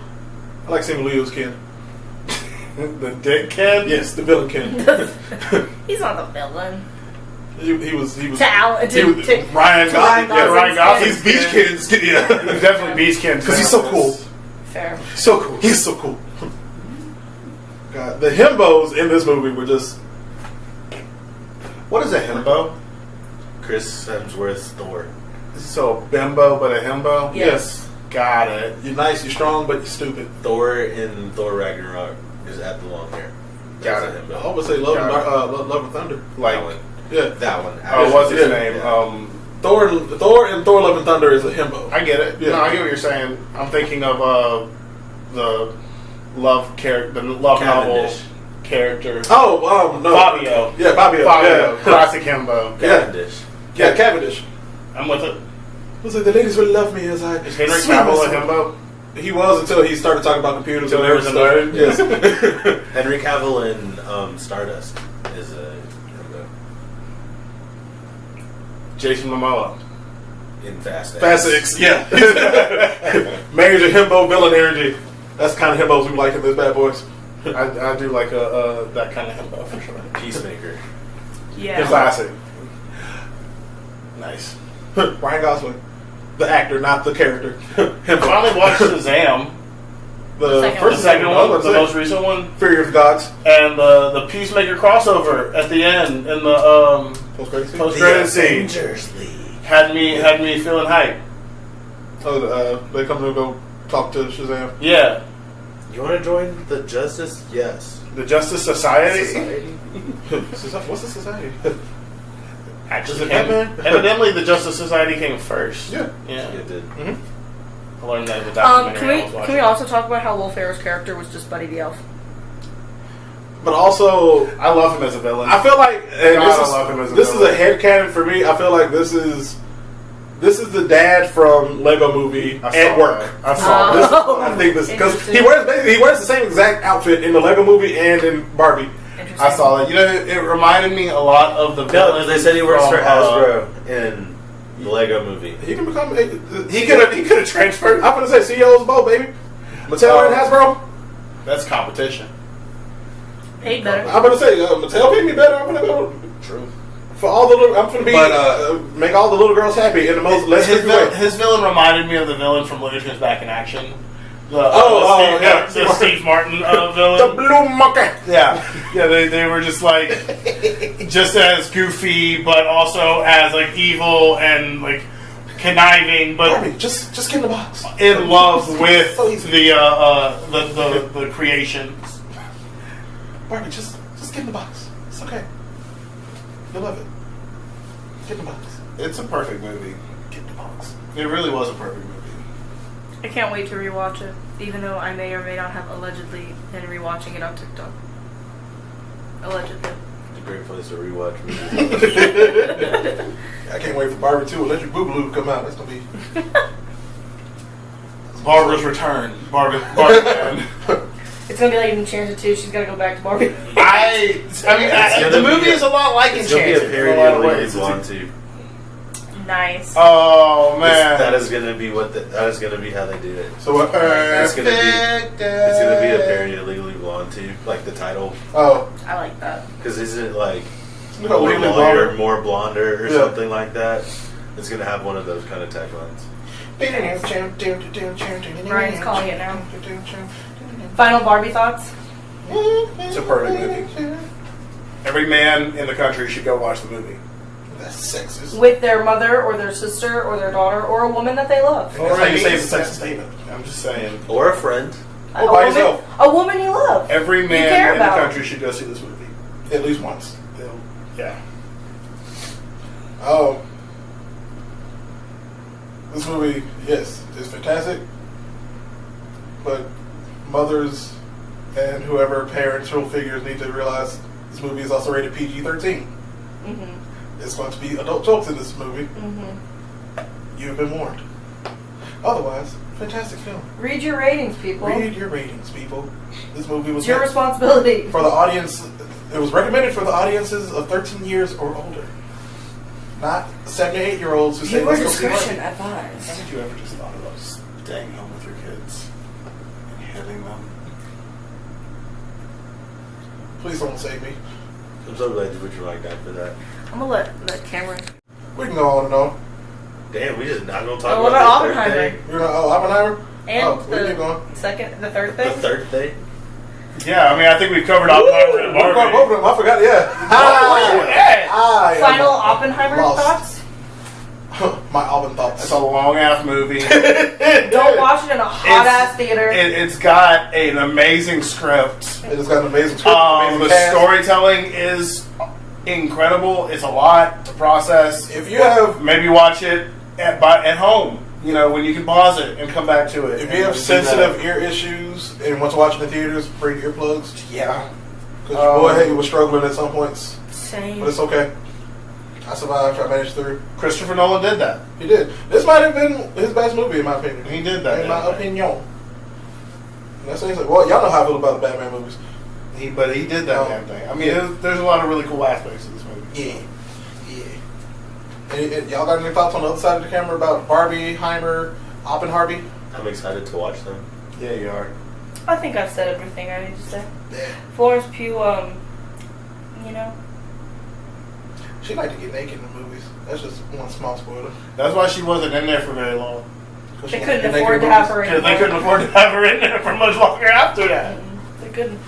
I like seeing Leo's Ken. The dick Ken? Yes, the villain Ken. He's not the villain. He was Ryan Ryan Gosling. Yeah, Ryan Gosling. He's Beach Ken's. Yeah, he's definitely Beach Ken because he's so cool. Fair. So cool. He's so cool. God, the himbos in this movie were just. What is a himbo? Chris Hemsworth's Thor. So a bimbo, but a himbo. Yes. Got it. You're nice, you're strong, but you're stupid. Thor in Thor Ragnarok is at the long hair. Got That's it. a himbo. I would say Love and Thunder. Like, that one. Yeah, That one. oh, what's his Yeah. name? Yeah. Thor and Thor Love and Thunder is a himbo. I get it. Yeah. No, I get what you're saying. I'm thinking of the love character, the love novel Cavendish. character. Oh, no. Fabio. Yeah, Fabio. Fabio. Yeah. Classic himbo. Cavendish. Yeah, Cavendish. I'm with it. Looks like the ladies will love me as I. Is Henry swing Cavill a myself. himbo? He was until he started talking about computers. Until there was a nerd? Yes. Henry Cavill in Stardust is a himbo. Jason Momoa. In Fast X. Fast X. Yeah. Major himbo villain energy. That's the kind of himbos we like in this Bad Boys. I do like that kind of himbo for sure. Peacemaker. Yeah. Classic. Nice. Ryan Gosling, the actor, not the character. Himbo. Finally watched Shazam. The Second first The second one, was the most recent one, Fury of the Gods. and the Peacemaker crossover at the end in the Post-credit scene. post-credit scene Avengers League. had me feeling hype. Oh, they come to go talk to Shazam. Yeah, You want to join the Justice? Yes. the Justice Society. What's the society? Actually, Is it came, Batman? evidently the Justice Society came first. Yeah. Yeah. It did. I learned that in the documentary I was Can watching. we also talk about how Will Ferrell's character was just Buddy the Elf? But also, I love him as a villain. I feel like and God, I love him as a this is villain. a headcanon for me. I feel like this is the dad from Lego Movie I saw at work. that. I saw This, Oh. I think this because Interesting. he wears the same exact outfit in the Lego Movie and in Barbie. Interesting. I saw that. You know, it reminded me a lot of the No, villain. they said he works from, for Hasbro in the Lego Movie. He can become. He could have transferred. I'm gonna say CEO's both, baby. Mattel and Hasbro. That's competition. Paid better. I'm gonna say Mattel paid me better. I'm gonna go True. for all the little. I'm gonna be But, make all the little girls happy in the most less His, creepy way. his villain reminded me of the villain from Looney Tunes Back in Action. The, yeah. the Steve Martin The villain. blue monkey. Yeah, they were just like, just as goofy, but also as like evil and like conniving, but Barbie, just get in the box. in love with So easy. the creations. Barbie, just get in the box. It's okay. You'll love it. Get in the box. It's a perfect movie. Get in the box. It really was a perfect movie. I can't wait to rewatch it, even though I may or may not have allegedly been rewatching it on TikTok. Allegedly. It's a great place to rewatch movies. I can't wait for Barbie 2 Electric Boogaloo to come out. That's gonna be. Barbara's Return. Barbie Man. It's gonna be like Enchanted 2. She's gotta go back to Barbie. I mean, the movie is a lot like It's gonna be a Enchanted in parody a lot of of Legally ways. Blonde too. Nice. Oh man, That is gonna be that is gonna be how they do it. So what? It's gonna be a parody of Legally Blonde too, like the title, Oh, I like that. because isn't it like no, more Legally blonder, Blonde. more blonder, or Yeah. something like that? It's gonna have one of those kind of taglines. Ryan's calling it now. Final Barbie thoughts? It's a perfect movie. Every man in the country should go watch the movie. That's sexist. With their mother or their sister or their daughter or a woman that they love. That's how you say it's a sexist statement. I'm just saying. Or a friend. Or by yourself. A woman you love. Every You care man in the about. country should go see this movie. At least once. Yeah. This movie, yes, is fantastic. But mothers and whoever parental figures need to realize this movie is also rated PG-13. Mm-hmm. There's going to be adult jokes in this movie. Mm-hmm. You've been warned. Otherwise, fantastic film. Read your ratings, people. Read your ratings, people. This movie was It's your responsibility. for the audience. It was recommended for the audiences of 13 years or older, not 7 to 8-year-olds who say Viewer let's go see discretion Barbie. advised. Haven't you ever just thought about just staying home with your kids and hitting them? Please don't save me. I'm so glad you put your mic down for that. I'm gonna let the camera. We can go on and on. Damn, we just not gonna talk What about about the third Oppenheimer? thing? You're not, Oppenheimer? And we keep going. the third The thing. third thing? Yeah, I mean, I think we've covered Oppenheimer and Both Barbie. of them, I forgot, yeah. Final Oppenheimer lost. thoughts. My Alvin thoughts. It's a long-ass movie. Don't watch it in a hot-ass theater. It's got an amazing script. It has got an amazing script. Amazing The cast. storytelling is incredible. It's a lot to process. If you have Maybe watch it at home. You know, when you can pause it and come back to it. If you have sensitive ear issues and want to watch in the theaters, bring earplugs. Yeah. Because your boy Hay was struggling at some points. Same. But it's okay. I survived. I managed through. Christopher Nolan did that. He did. This might have been his best movie, in my opinion. He did that. In my opinion. And that's what he said. Well, y'all know how I feel about the Batman movies. But he did that damn thing. I mean, there's a lot of really cool aspects of this movie. Yeah. And y'all got any thoughts on the other side of the camera about Barbenheimer, Oppenharbie? I'm excited to watch them. Yeah, you are. I think I've said everything I need to say. Yeah. Florence Pugh, you know. She liked to get naked in the movies. That's just one small spoiler. That's why she wasn't in there for very long. They couldn't afford to have her in. Because they couldn't afford to have her in there for much longer after that. They couldn't.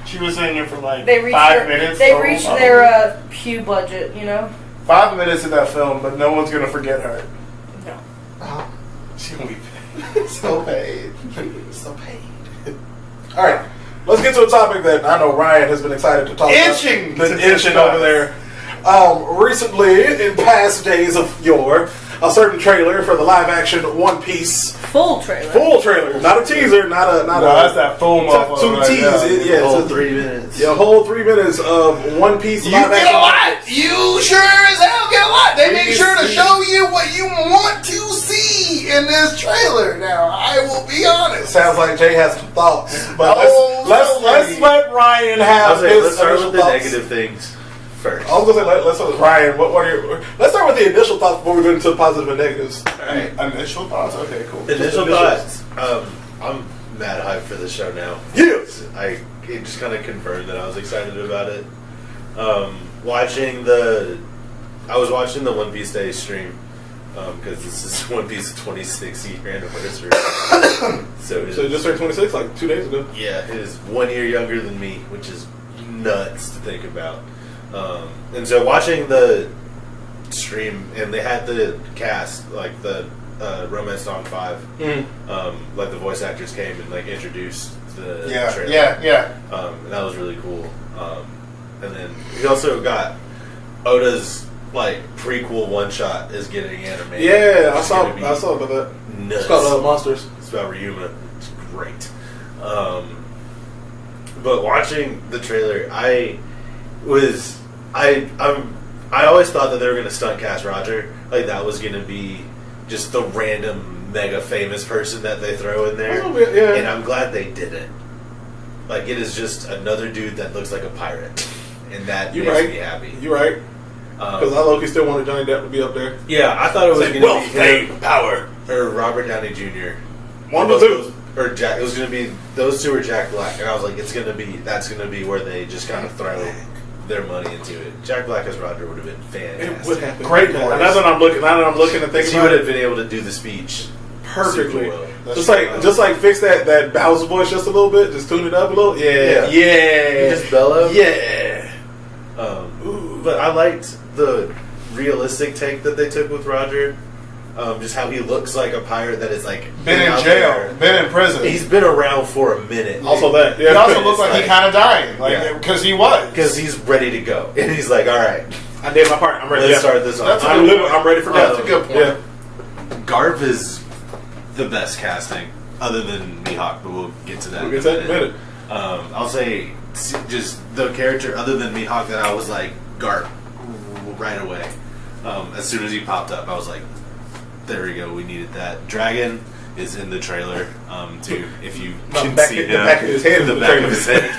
She was in there for like They reached 5 minutes. They total, reached probably. their Pew budget, you know. 5 minutes in that film, but no one's gonna forget her. No. She gonna be paid. So paid. So paid. All right, let's get to a topic that I know Ryan has been excited to talk Itching about. to Been itching discuss. over there. Recently, in past days of yore, a certain trailer for the live-action One Piece Full trailer. full trailer, not a teaser, not a That's that full motherfucker. two right tease. there. Yeah, The whole so- 3 minutes. yeah, a whole 3 minutes of One Piece You live get action. a lot. You sure as hell get a lot. They make sure to see. show you what you want to see in this trailer. Now, I will be honest. Sounds like Jay has some thoughts, but Oh, let's somebody. let Ryan I have was like, his let's start with initial the thoughts. negative things first. I was gonna say let's start with Ryan. What are your? Let's start with the initial thoughts before we go into the positive and negatives. Alright. Initial thoughts? Okay, cool. Initial initials. thoughts. I'm mad hyped for the show now. Yes. It just kind of confirmed that I was excited about it. I was watching the One Piece Day stream because this is One Piece's 26th year anniversary. so So just turned 26 like 2 days ago. yeah, it is 1 year younger than me, which is nuts to think about. And so watching the stream, and they had the cast, like the Romance Dawn 5, like the voice actors came and like introduced the trailer. Yeah. And that was really cool. And then we also got Oda's like prequel one shot is getting animated. Yeah, I It's saw gonna be about that. nuts. It's called Monsters. It's about Ryuma. It's great. But watching the trailer, I always thought that they were going to stunt cast Roger. Like that was going to be just the random mega famous person that they throw in there. A little bit, yeah. And I'm glad they didn't. Like it is just another dude that looks like a pirate, and that You makes right. me happy. You're right. Because I low-key still wanted Johnny Depp to be up there. Yeah, I thought it was going to be him power. or Robert Downey Jr. One of the two. Or Jack. It was going to be those two or Jack Black, and I was like, that's going to be where they just kind of throw their money into it. Jack Black as Roger would have been fantastic. It would happen. Great Now voice. that I'm looking and thinking He about would have it been able to do the speech perfectly. super well. Just like fix that Bowser voice just a little bit, just tune it up a little. Yeah. You just bellow. Yeah. But I liked the realistic take that they took with Roger. Just how he looks like a pirate that is like Been in out jail. there. Been in prison. He's been around for a minute. Also that. He Yeah. also looked like he like- kind of dying. Yeah. Because he was. Because he's ready to go, and he's like, "All right, I did my part. I'm ready. let's start this That's off." a good I'm ready for That's death. a good point. Yeah. Garp is the best casting, other than Mihawk, but we'll get to that. We'll get to that in a minute. I'll say just the character, other than Mihawk, that I was like Garp right away. As soon as he popped up, I was like, there we go. We needed that. Dragon is in the trailer too. If you can back see the back of his head, the back of his head,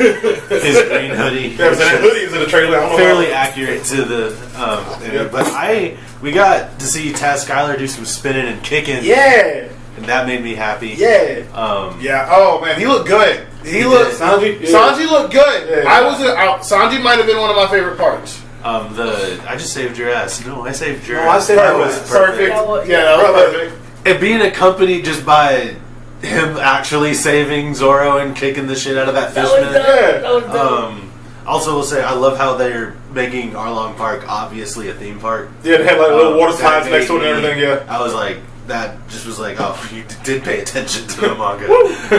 his green hoodie. Yeah, that hoodie is in the trailer. I don't know fairly accurate to the. But we got to see Taz Skylar do some spinning and kicking. Yeah. And that made me happy. Yeah. Oh man, he looked good. He looked Sanji. Yeah. Sanji looked good. Yeah. Sanji might have been one of my favorite parts. I just saved your ass. No, I saved your No, I ass. saved That your was ass. Perfect. Yeah, that was perfect. And being accompanied just by him actually saving Zoro and kicking the shit out of that fishman. That was dope. Also, we'll say I love how they're making Arlong Park obviously a theme park. Yeah, they had like little water That slides next to it and made me- everything. Yeah. I was like, that just was like, oh, you did pay attention to the manga.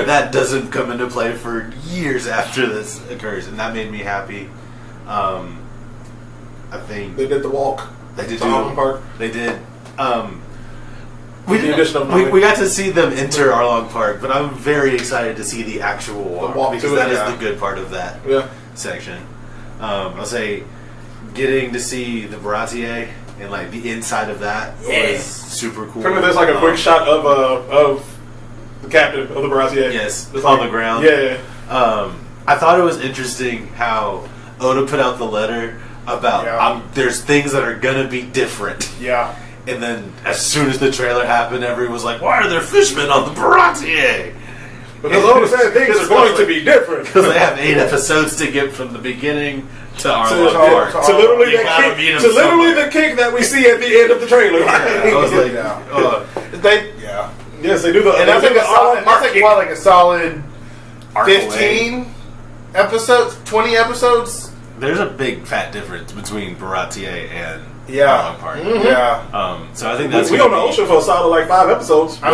That doesn't come into play for years after this occurs, and that made me happy. I think They did the walk. they did to Arlong Park. They did. With the addition of We got to see them enter Arlong Park, but I'm very excited to see the actual walk because to it, that is yeah. the good part of that section. I'll say getting to see the Baratier and like the inside of that was super cool. Remember, there's like a quick shot of the captain of the Baratier. Yes, It's on like- the ground. Yeah. I thought it was interesting how Oda put out the letter about there's things that are gonna be different. Yeah. And then as soon as the trailer happened, everyone was like, "Why are there fishmen on the Baratier?" Because all the same things are going to be different. Because they have 8 episodes to get from the beginning to Arlong To Park. literally, You gotta meet 'em the somewhere. kick that we see at the end of the trailer. I was like, Yes, they do the. And that's like a solid Arc 15 episodes, 20 episodes. There's a big fat difference between Baratier and Yeah. Arlong Park. Mhm. Yeah. So I think that's we gonna on the be- ocean for a solid like 5 episodes. I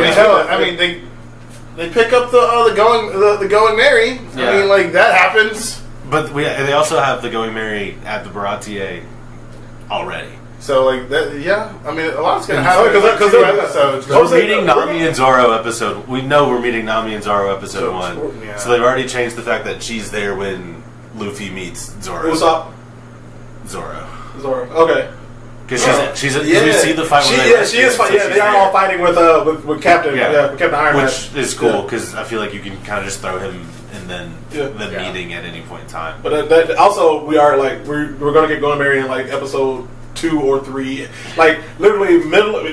mean, they pick up the going Mary. Yeah. I mean, like that happens. But they also have the Going Merry at the Baratier already. So like that, yeah. I mean, a lot's gonna happen Because because they're- episodes. We're meeting Nami and Zoro episode. We know we're meeting Nami and Zoro episode So, 1. yeah. So they've already changed the fact that she's there when Luffy meets Zoro. What's up, Zoro. Zoro? Okay. Because we see the fight. She when they rescue is. her, so Yeah, she's they are there. all fighting with Captain. Yeah. With Captain Iron Man. Which is cool because I feel like you can kind of just throw him and then the Yeah. meeting at any point in time. But also we are like we're gonna get going Mary in like episode 2 or 3, like literally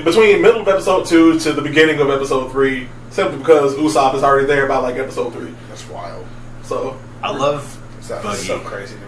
between middle of episode 2 to the beginning of episode 3, simply because Usopp is already there by like episode 3. That's wild. So I love That's Buggy. so crazy to me.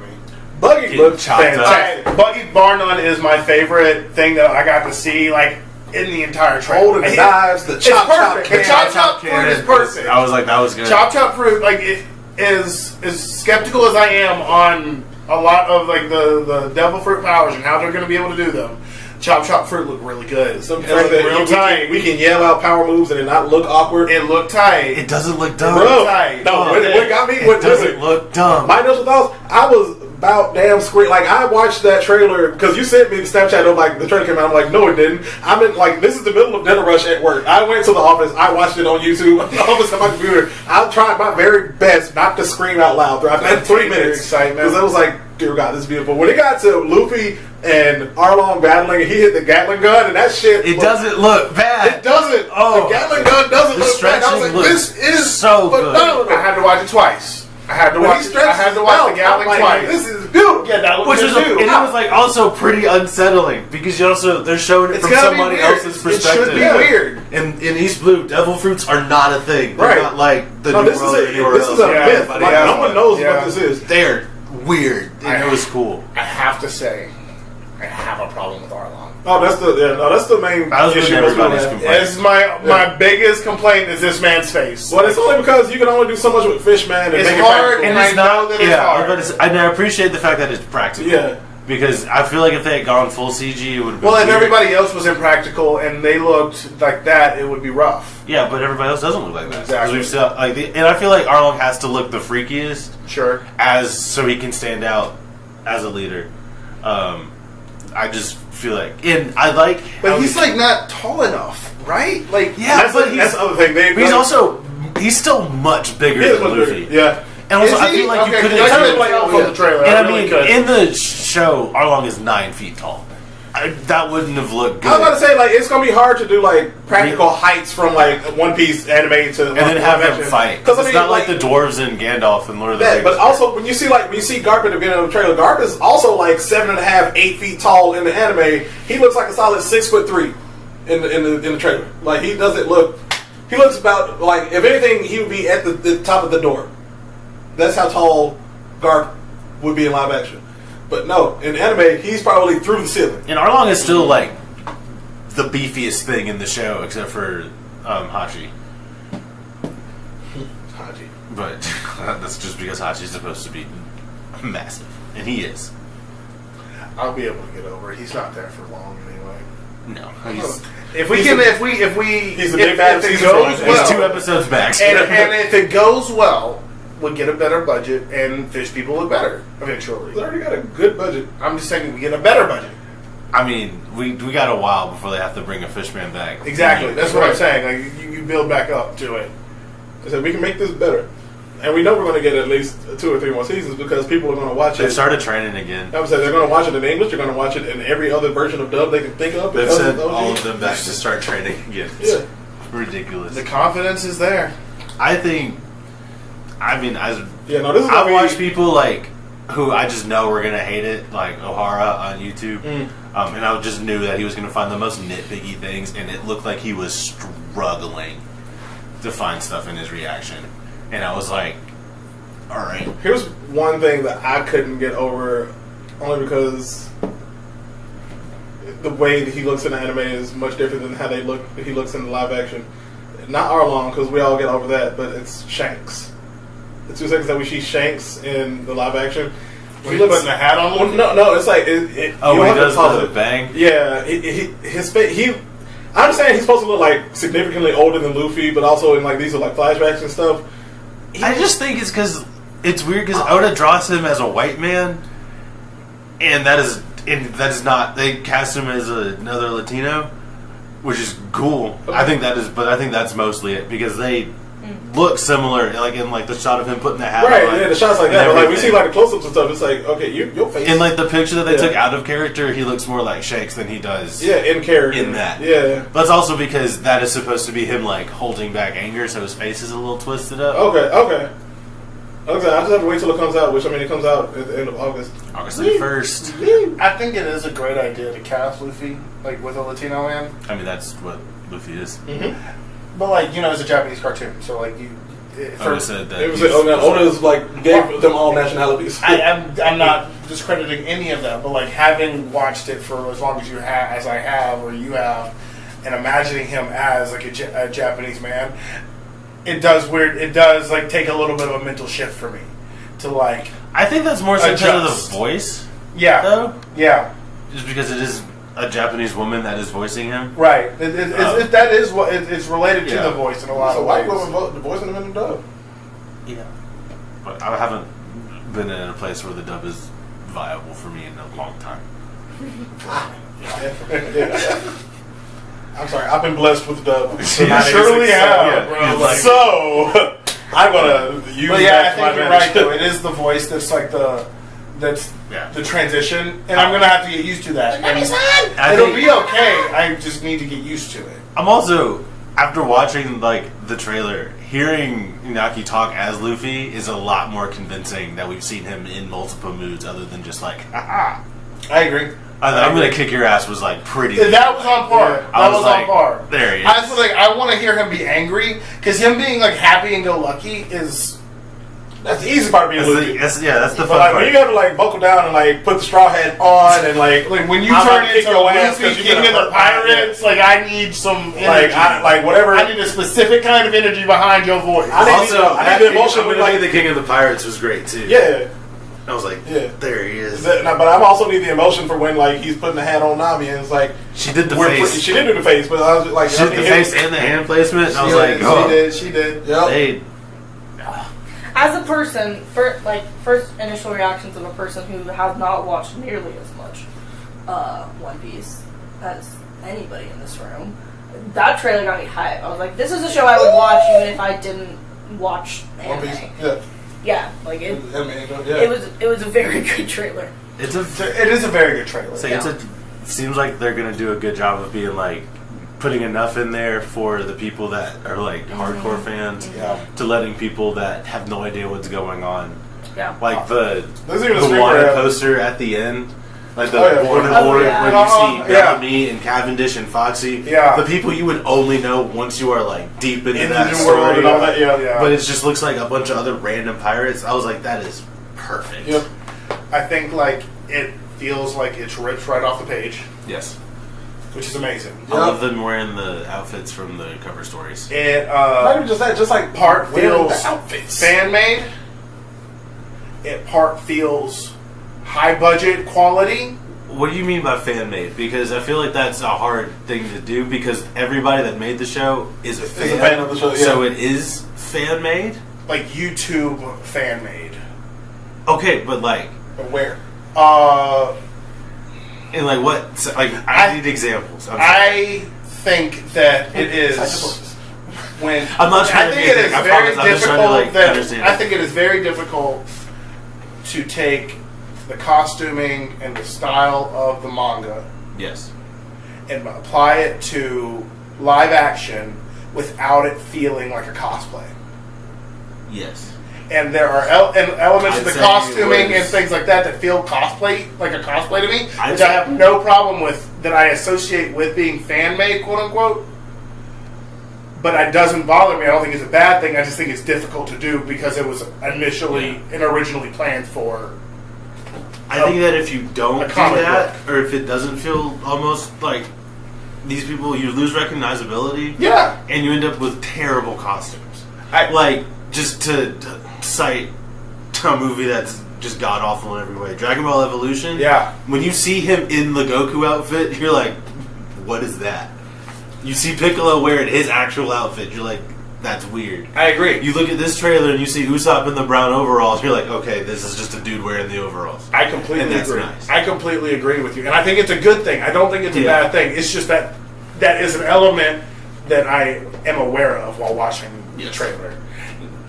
Buggy Getting looks chopped up. fantastic. Buggy Barnum is my favorite thing that I got to see, like in the entire trailer. Holding the knives, the chop perfect. The chop fruit is perfect. I was like, that was good. Chop fruit, like it is as skeptical as I am on a lot of like the devil fruit powers and how they're going to be able to do them. Chop fruit look really good. Some It looked real tight. we can yell out power moves and it not look awkward. It looked tight. It doesn't look dumb. Bro, tight. no, Oh, what got me? It doesn't look dumb. My initial thoughts, I was about damn screwed. Like, I watched that trailer, because you sent me the Snapchat of, like, the trailer came out. I'm like, no, it didn't. I'm in, like, this is the middle of dinner rush at work. I went to the office. I watched it on YouTube. On the office on my computer. I tried my very best not to scream out loud throughout that 3 minutes. Excitement. Because I was like, dear God, this is beautiful. When it got to Luffy and Arlong battling, and he hit the Gatling gun, and that shit. It doesn't look bad. It doesn't. Oh. The Gatling gun doesn't The look bad. I was like, stretching this is so good. phenomenal. I had to watch it twice. I had to When watch. he stretches I had to his watch mouth, the Gatling I'm like, twice. this is beautiful. Yeah, that Which is, good and too. it was like also pretty unsettling because you also they're showing it It's from gotta be somebody weird. else's It perspective. should be weird. In East Blue, devil fruits are not a thing. They're Right. not like the No, New this World is or anywhere this else. is a Yeah, myth. Everybody Like, has no one one. knows Yeah. what this is. They're weird, and it was cool. I have to say, I have a problem with Arlong. Oh, that's the main That was issue. everybody's That's complaint. It's my biggest complaint is this man's face. Well, it's only because you can only do so much with Fishman. And It's make it hard, practical. and I know that it's hard. And I appreciate the fact that it's practical. Yeah. Because I feel like if they had gone full CG, it would have been Well, if weird. everybody else was impractical and they looked like that, it would be rough. Yeah, but everybody else doesn't look like that. 'Cause Exactly. we've seen, and I feel like Arlong has to look the freakiest Sure. so he can stand out as a leader. I just feel like, and I like, But how he's like not tall enough, right? Like yeah, That's but that's the other thing. he's still much bigger He is than much Luffy. bigger. Yeah. And also, Is I he? feel like Okay, you couldn't. I couldn't do- tell from the trailer. And I really mean, could. in the show, Arlong is 9 feet tall. that wouldn't have looked good. I was about to say, like, it's gonna be hard to do like practical heights from like One Piece anime to and then have them fight. Because it's not like the dwarves in Gandalf and Lord of the Rings. But also when you see Garp at the beginning of the trailer, Garp is also like 7.5, 8 feet tall in the anime. He looks like a solid 6'3" in the trailer. Like he doesn't look. He looks about like, if anything, he would be at the top of the door. That's how tall Garp would be in live action. But no, in anime, he's probably through the ceiling. And Arlong is still like the beefiest thing in the show, except for Hachi. Hachi. But that's just because Hachi's supposed to be massive, and he is. I'll be able to get over it. He's not there for long anyway. No, He's a big fat season goes four. well, he's 2 episodes back. and if it goes well, we'll get a better budget and fish people look better eventually. They already got a good budget. I'm just saying we get a better budget. I mean, we got a while before they have to bring a Fishman back. Exactly. That's what I'm saying. Like you build back up to it. I said we can make this better, and we know we're going to get at least 2 or 3 more seasons because people are going to watch They've it. started training again. I would say they're going to watch it in English. They're going to watch it in every other version of dub they can think of. They've because sent of all OG. of them back to start training again. Yeah. Ridiculous. The confidence is there. I think. I mean, Yeah, no, this is. I watch people like who I just know are gonna hate it, like O'Hara on YouTube, and I just knew that he was gonna find the most nitpicky things, and it looked like he was struggling to find stuff in his reaction, and I was like, all right. Here's one thing that I couldn't get over, only because the way that he looks in the anime is much different than how he looks in the live action. Not Arlong, because we all get over that, but it's Shanks. The 2 seconds that we see Shanks in the live action, When he's putting the hat on. well, no, it's like When he does the bang. Yeah, his face. I understand he's supposed to look like significantly older than Luffy, but also in like these are like flashbacks and stuff. I just think it's because it's weird because Oda draws him as a white man, and that is not. They cast him as another Latino, which is cool. I think that's mostly it because they look similar, like in like the shot of him putting the hat on. Right, yeah, the shots like that. But like we see like the close-ups and stuff. It's like, okay, your face. In like the picture that they took out of character, he looks more like Shakes than he does. Yeah, in character. In that. Yeah. But it's also because that is supposed to be him like holding back anger, so his face is a little twisted up. Okay. I just have to wait till it comes out, which I mean it comes out at the end of August. August 1st. I think it is a great idea to cast Luffy like with a Latino man. I mean, that's what Luffy is. But like it's a Japanese cartoon, so like you. Oda said that. It was Oda's like gave them all nationalities. I'm not discrediting any of that, but like having watched it for as long as you have, as I have, or you have, and imagining him as like a Japanese man, it does like take a little bit of a mental shift for me to like. I think that's more so because of adjust. the voice. Yeah. Though. Yeah. Just because it is a Japanese woman that is voicing him. Right. That is what it's related to the voice in a lot So of white ways. women voicing them in the dub. Yeah. But I haven't been in a place where the dub is viable for me in a long time. I'm sorry, I've been blessed with the dub. You surely have, bro. Yeah, like- So I'm gonna use. but yeah, I that to my think you're advantage. right though. It is the voice that's like the transition, and I'm gonna have to get used to that. And it'll be okay. I just need to get used to it. I'm also, after watching like the trailer, hearing Inaki talk as Luffy is a lot more convincing that we've seen him in multiple moods other than just like, haha. I agree. I'm gonna kick your ass was like pretty. That was on par. Yeah. That I was like, on par. There he is. I was like, I want to hear him be angry because him being like happy and go lucky is That's the easy part of being Luffy. That's the But fun like part. when you gotta like buckle down and like put the straw hat on and like when you I'm turn gonna kick into your ass 'cause Luffy, you King gonna of the hurt my Pirates. Like I need some energy. like whatever. I need a specific kind of energy behind your voice. I need Also, I need the emotion I'm with gonna like be the King of the Pirates was great too. yeah. I was like, Yeah. there he is. But I also need the emotion for when like he's putting the hat on Nami and it's like She did the we're face. she did do the face, but I was like She did the face and the hand placement. And I was like, oh, She did. Yep. they. As a person, first initial reactions of a person who has not watched nearly as much One Piece as anybody in this room, that trailer got me hyped. I was like, this is a show I would watch even if I didn't watch One anime. Piece. Yeah. Yeah, like it. Yeah. It was a very good trailer. It It is a very good trailer. It's a seems like they're gonna do a good job of being like putting enough in there for the people that are like hardcore fans, to letting people that have no idea what's going on. Yeah. Like the the water coaster at the end. Like the when you see Bellamy and Cavendish and Foxy, the people you would only know once you are like deep into that story. And all that, But it just looks like a bunch of other random pirates. I was like, that is perfect. Yep. I think like it feels like it's ripped right off the page. Yes. Which is amazing. I love them wearing the outfits from the cover stories. It not even just that, just like part feels the outfits. fan made. It part feels high budget quality. What do you mean by fan made? Because I feel like that's a hard thing to do because everybody that made the show is a fan of the show. Yeah. So it is fan made? Like YouTube fan made. Okay, but like Where? and like what? Like I need examples. I think that it is when I'm not trying I to think be it is I very promise, I'm just trying to, difficult. like, That understand I it. think it is very difficult to take the costuming and the style of the manga Yes. and apply it to live action without it feeling like a cosplay. Yes. And there are elements of the I'd say costuming it and was- things like that feel cosplay, like a cosplay to me, I'd which say- I have no problem with, that I associate with being fan-made, quote-unquote. But it doesn't bother me. I don't think it's a bad thing. I just think it's difficult to do because it was initially and originally planned for. I think that if you don't a do comic that, or if it doesn't feel almost like these people, you lose recognizability. Yeah. And you end up with terrible costumes. I- Like, just to cite a movie that's just god awful in every way, Dragon Ball Evolution. Yeah. When you see him in the Goku outfit, you're like, what is that? You see Piccolo wearing his actual outfit, you're like, that's weird. I agree. You look at this trailer and you see Usopp in the brown overalls, you're like, okay, this is just a dude wearing the overalls. I completely And that's agree. nice. I completely agree with you. And I think it's a good thing. I don't think it's a Yeah. bad thing. It's just that that is an element that I am aware of while watching the Yes. trailer.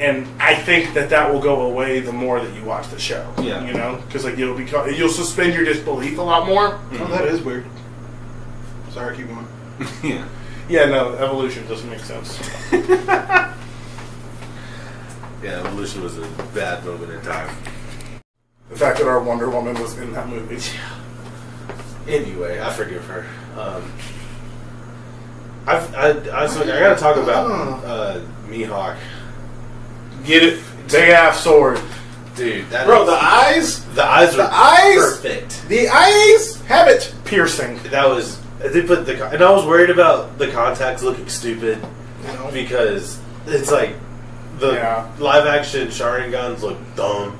And I think that will go away the more that you watch the show. Yeah. You know? Because like, you'll suspend your disbelief a lot more. Oh, that is weird. Sorry, keep going. Yeah. Yeah, no, evolution doesn't make sense. Yeah, Evolution was a bad moment in time. The fact that our Wonder Woman was in that movie. Anyway, I forgive her. I gotta talk about Mihawk. Get it? Big ass sword. Dude, Bro, the eyes are eyes? perfect. The eyes have it. Piercing. That was they put the and I was worried about the contacts looking stupid because it's like the live action Sharingans look dumb.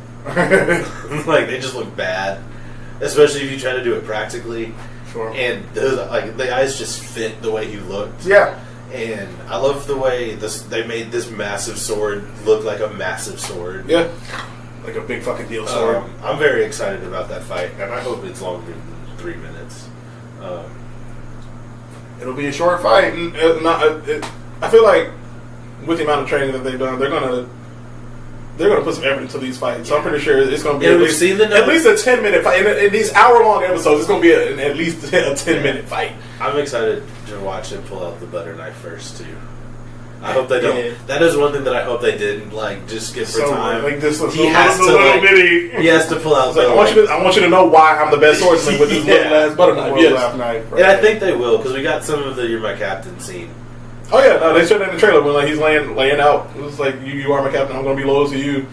Like they just look bad, especially if you try to do it practically. Sure. And those, like the eyes just fit the way he looked. Yeah. And I love the way they made this massive sword look like a massive sword. Yeah. Like a big fucking deal sword. I'm very excited about that fight, and I hope it's longer than 3 minutes. It'll be a short fight. I feel like with the amount of training that they've done, they're gonna put some effort into these fights. So I'm pretty sure it's gonna be at least a 10-minute fight. In these hour-long episodes, it's gonna be at least a 10-minute fight. I'm excited to watch him pull out the butter knife first too. I hope they don't. Yeah. That is one thing that I hope they didn't just get for time. Like this he has to bitty. He has to pull out. Like, I want you to know why I'm the best swordsman with this little ass butter knife. Yes. And I think they will because we got some of the "You're My Captain" scene. Oh yeah, no, they showed that in the trailer when he's laying out. It was like you are my captain. I'm gonna be loyal to you.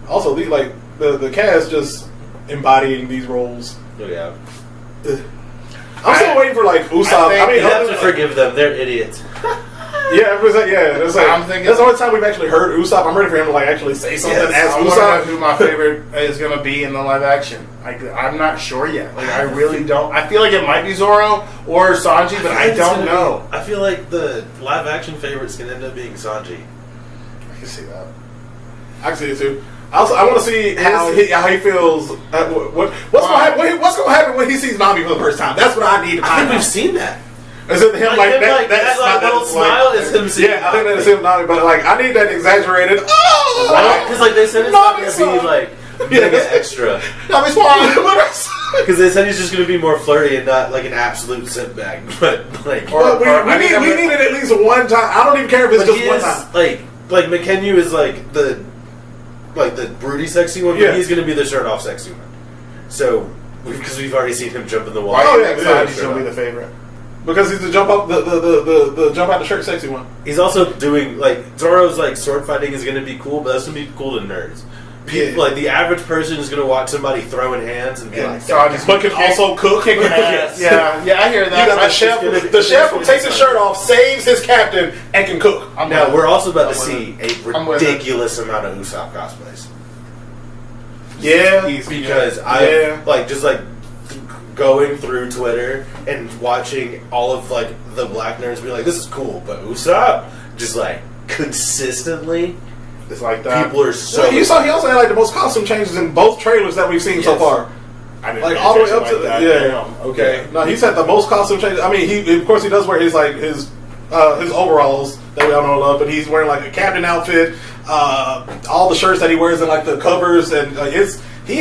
Also, the cast just embodying these roles. Oh yeah. I'm still waiting for Usopp. I mean, you have to forgive them. They're idiots. Yeah, it's like I'm thinking that's the only time we've actually heard Usopp. I'm ready for him to actually say something as I Usopp. Know who my favorite is going to be in the live action. I'm not sure yet. I really don't. I feel like it might be Zoro or Sanji, but I don't know. I feel like the live action favorites can end up being Sanji. I can see that. I can see it too. Also, I want to see how he feels. What's going to happen when he sees Nami for the first time? That's what I need to find out. We've seen that. Is it him that little smile is him seeing? Yeah, I think that is him Nami, but I need that exaggerated. Because they said it's not going to be mega extra. Nami's fine. Because they said he's just going to be more flirty and not like an absolute simp bag. But like, we needed at least one time. I don't even care if it's just one time. Like McKenna is like the broody sexy one, but he's going to be the shirt off sexy one. So because we've already seen him jump in the water. Why are you excited he's going to be the favorite? Because he's the jump up the jump out the shirt sexy one. He's also doing like Zoro's like sword fighting is going to be cool, but that's going to be cool to nerds. People, like the average person is going to watch somebody throwing hands and be like, but can also cook. Kicking ass. Yeah, I hear that. You got the chef who takes his shirt off, saves his captain, and can cook. Now we're also about to see a ridiculous amount of Usopp cosplays. Yeah, because I like just like going through Twitter and watching all of like the black nerds be like, "This is cool," but Usopp just like consistently. It's like that. People are so. He also had like the most costume changes in both trailers that we've seen so far. I didn't like all the way up to that. Okay. No, he's had the most costume changes. I mean, he of course he does wear his like his overalls that we all know and love, but he's wearing like a captain outfit. All the shirts that he wears and like the covers and he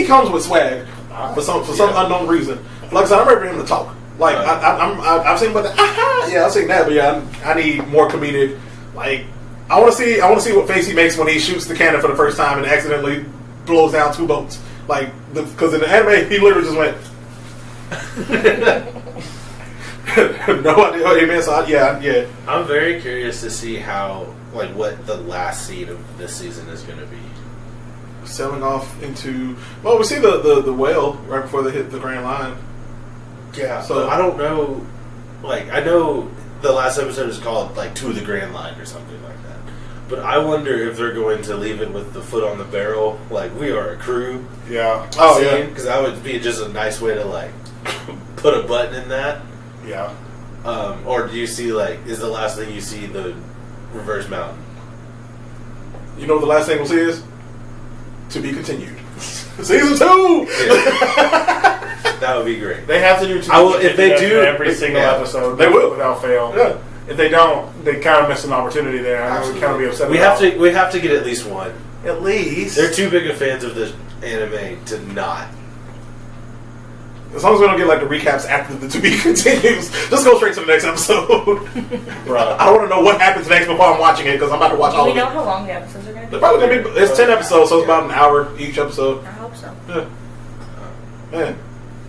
comes with swag for some unknown reason. Like I said, I'm ready for him to talk. Like I've seen about that. Yeah, I've seen that, but yeah, I need more comedic. Like I want to see what face he makes when he shoots the cannon for the first time and accidentally blows down 2 boats. Like because in the anime he literally just went. No idea what he meant. So yeah. I'm very curious to see how what the last scene of this season is going to be. Selling off into we see the whale right before they hit the Grand Line. Yeah, so I don't know. Like I know the last episode is called like To the Grand Line or something like that. But I wonder if they're going to leave it with the foot on the barrel, like we are a crew. Yeah. Oh yeah. Because that would be just a nice way to like put a button in that. Yeah. Or do you see is the last thing you see the reverse mountain? You know what the last thing we'll see is? To be continued. Season 2! That would be great. They have to do if they do every single episode. They will without fail. Yeah. If they don't, they kind of miss an opportunity there. I would kind of be upset. We have to get at least one. At least they're too big of fans of this anime to not. As long as we don't get the recaps after the To Be Continues, just go straight to the next episode. Bruh. I don't want to know what happens next before I'm watching it because I'm about to watch all of it. Do we know how long the episodes are going to be? They're probably going to be. It's 10 episodes, so it's about an hour each episode. I hope so. Yeah. Man.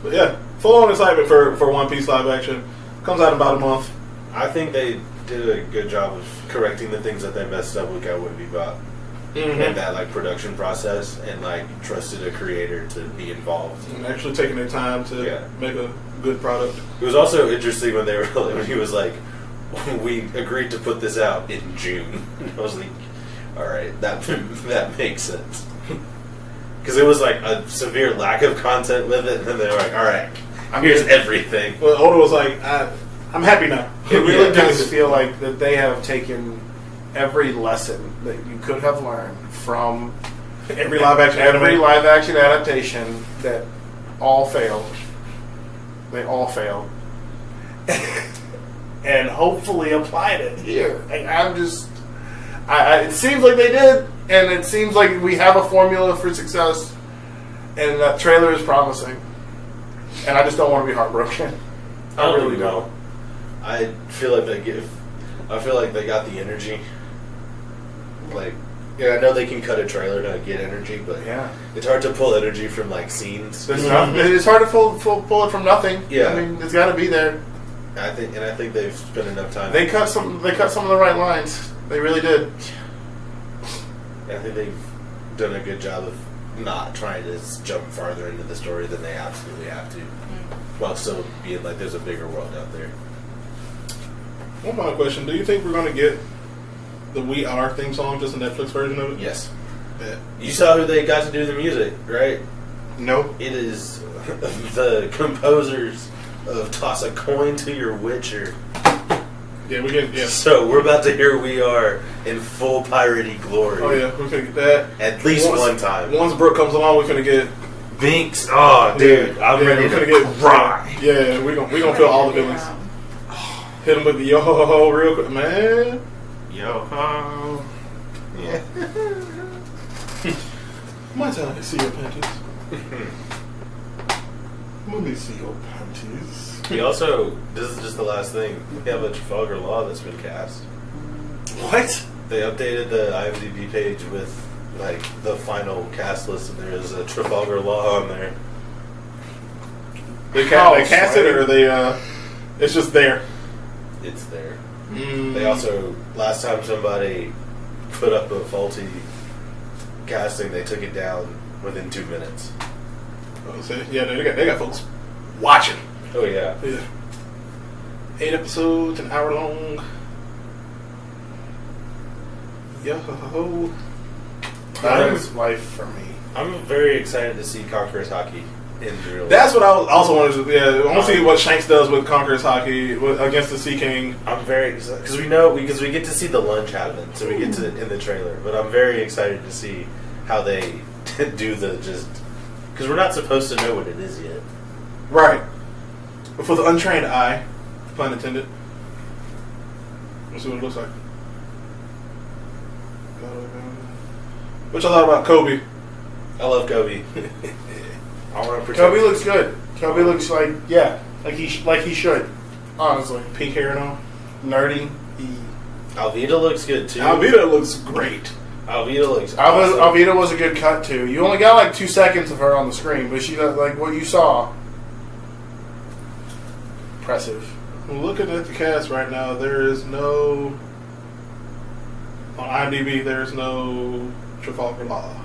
But yeah, full on excitement for One Piece live action. Comes out in about a month. I think they did a good job of correcting the things that they messed up with Cowboy Bebop. Mm-hmm. And that production process and trusted a creator to be involved and actually taking their time to make a good product. It was also interesting when when he was like, we agreed to put this out in June. I was like, all right, that makes sense. Because it was a severe lack of content with it, and then they were like, all right, here's everything. Well, Oda was like, I'm happy now. It really does feel like that they have taken every lesson that you could have learned from every live action adaptation that all failed. They all failed. And hopefully applied it here. It seems like they did, and it seems like we have a formula for success, and that trailer is promising. And I just don't want to be heartbroken. I really don't. I feel like they got the energy. I know they can cut a trailer to get energy, but it's hard to pull energy from scenes. It's hard to pull it from nothing. Yeah, I mean, it's got to be there. I think they've spent enough time. They cut some of the right lines. They really did. I think they've done a good job of not trying to jump farther into the story than they absolutely have to, while still being there's a bigger world out there. One final question: do you think we're going to get the We Are theme song, just a Netflix version of it? Yes. Yeah. You saw who they got to do the music, right? No. It is the composers of Toss a Coin to Your Witcher. Yeah, we get. Yeah. So we're about to hear We Are in full piratey glory. Oh yeah, we're gonna get that at least one time. Once Brooke comes along, we're gonna get Binks. Oh, dude, I'm ready to cry. Yeah, we're gonna feel all the feelings. Hit him with the yo ho ho ho real quick, man. Yo ho. Yeah. My time to see your panties. Let me see your panties. We also, this is just the last thing, we have a Trafalgar Law that's been cast. What? They updated the IMDb page with, like, the final cast list, and there's a Trafalgar Law on there. They cast it, or they, it's just there? It's there. They also, last time somebody put up a faulty casting, they took it down within 2 minutes. Oh, so, yeah, they got folks watching. Oh, yeah. 8 episodes, an hour long. Yo. That is life for me. I'm very excited to see Conqueror's Hockey in real. That's what I also wanted to. Yeah, I want to see what Shanks does with Conqueror's Hockey against the Sea King. I'm very excited because we get to see the lunch happen, so we get to in the trailer. But I'm very excited to see how they do the just because we're not supposed to know what it is yet. Right. But for the untrained eye, pun intended. Let's see what it looks like. What y'all thought about Kobe? I love Kobe. I want to protect. Kobe looks good. Kobe looks like he should. Honestly, Pink hair and all. nerdy. Alvida looks good too. Alvida looks great. Alvida looks. Awesome. Alvida was a good cut too. You only got like 2 seconds of her on the screen, but she like what you saw. Impressive. Looking at the cast right now, there is no on IMDb. There is no Trafalgar Law.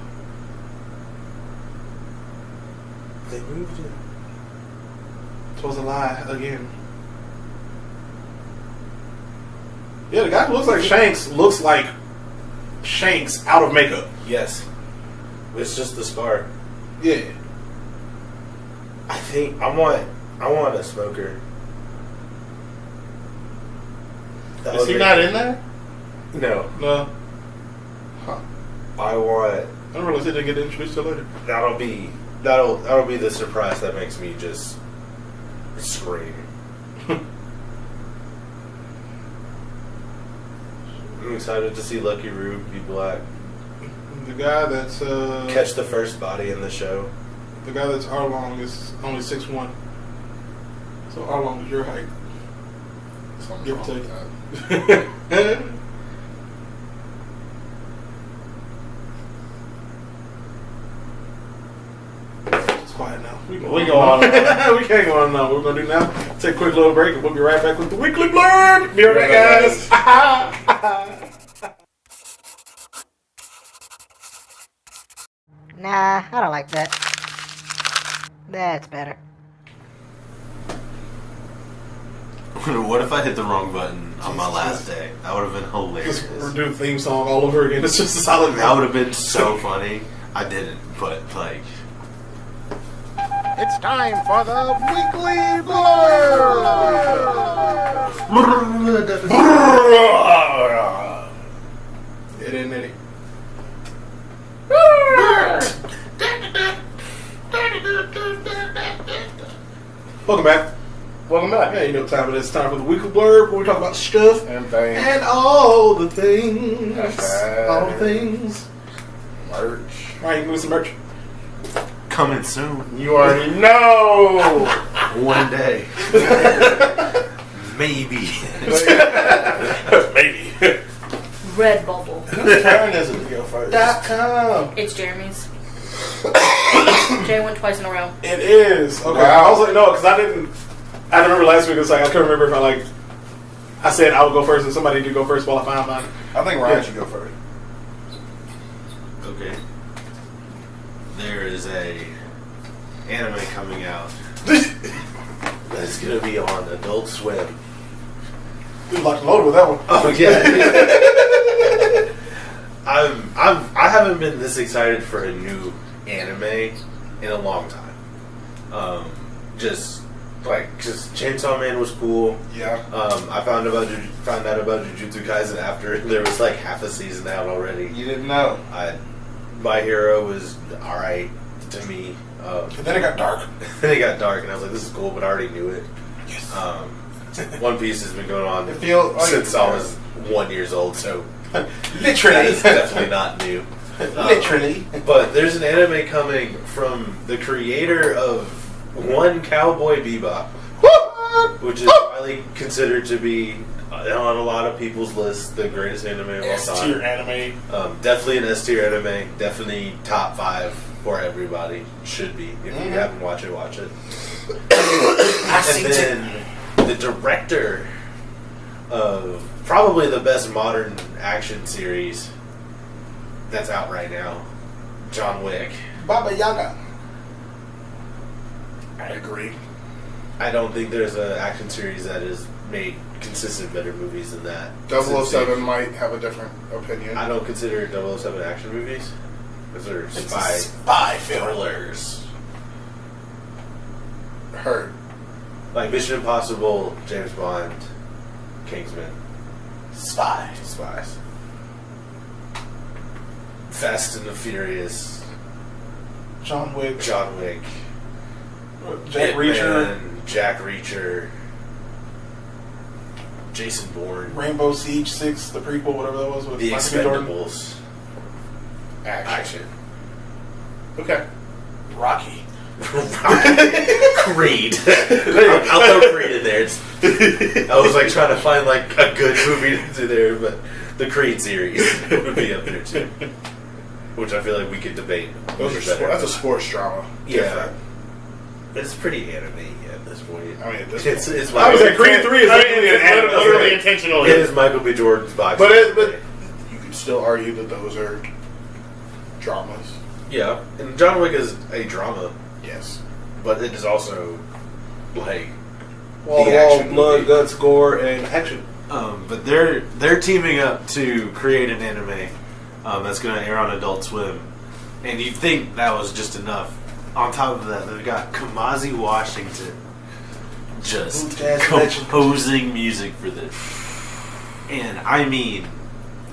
They moved it. It was a lie again. Yeah, the guy who looks like Shanks out of makeup. Yes, it's just the scar. Yeah. I think I want a smoker. Is he not in there? No. No. Huh. I want. I don't realize he didn't get introduced till later. That'll be the surprise that makes me just scream. I'm excited to see Lucky Rube be black. The guy that's Catch the first body in the show. the guy that's Arlong is only 6'1". So Arlong is your height. Give or take. It's quiet now. We go on. We can't go on now. What we're gonna do now? Take a quick little break, and we'll be right back with the weekly blurb. Be right back, guys. Nah, I don't like that. That's better. What if I hit the wrong button on my last day? That would have been hilarious. Just do the theme song all over again. It's just a solid. That would have been so funny. I didn't, but like. It's time for the weekly blurb. It ain't it. Welcome back. Welcome back. Yeah, you know what time it is. It's time for the weekly blurb where we talk about stuff And things. and all the things. Okay. All the things. Merch. Alright, you can move some merch. Coming soon. You already know. One day. Maybe. Maybe. Redbubble. Whose turn is it to go first? .com. It's Jeremy's. Jay went twice in a row. It is. Okay. Wow. I was like, no, because I remember last week. It's like I couldn't remember if I said I would go first and somebody did go first while I found mine. I think Ryan should go first. Okay. There is a anime coming out that's gonna be on Adult Swim. You locked and loaded with that one. Oh yeah. I haven't been this excited for a new anime in a long time. Just Chainsaw Man was cool. Yeah. I found out about Jujutsu Kaisen after there was like half a season out already. You didn't know. My Hero was alright to me. And then it got dark. Then it got dark, and I was like, "This is cool," but I already knew it. Yes. One Piece has been going on since I was 1 year old, so Literally. it's definitely not new. Literally. But there's an anime coming from the creator of one Cowboy Bebop, which is widely considered to be on a lot of people's lists the greatest anime of all time. S-tier anime. Definitely an S-tier anime. Definitely top 5 for everybody. Should be. If you haven't watched it, watch it. And then the director of probably the best modern action series that's out right now, John Wick. Baba Yaga. I agree. I don't think there's an action series that has made consistent better movies than that. 007 might have a different opinion. I don't consider 007 action movies. Those are spy thrillers. Heard. Like Mission Impossible, James Bond, Kingsman. Spies. Fast and the Furious. John Wick. Jack Reacher. Jack Reacher. Jason Bourne. Rainbow Siege 6, the prequel, whatever that was. With The Michael B. Jordan. Expendables. Action. Okay. Rocky. Creed. I'll throw Creed in there. I was like trying to find like a good movie to do there, but the Creed series would be up there too. Which I feel like we could debate. That's a sports drama. Yeah. Different. It's pretty anime at this point. I mean, It's I was at Creed 3 is literally intentional. It is Michael B. Jordan's box. But you could still argue that those are dramas. Yeah, and John Wick is a drama, Yes. but it is also like Wall to the wall, action blood, movie. guts, gore, and action. But they're teaming up to create an anime that's going to air on Adult Swim, and you'd think that was just enough. On top of that, they've got Kamasi Washington just composing music for this, and I mean,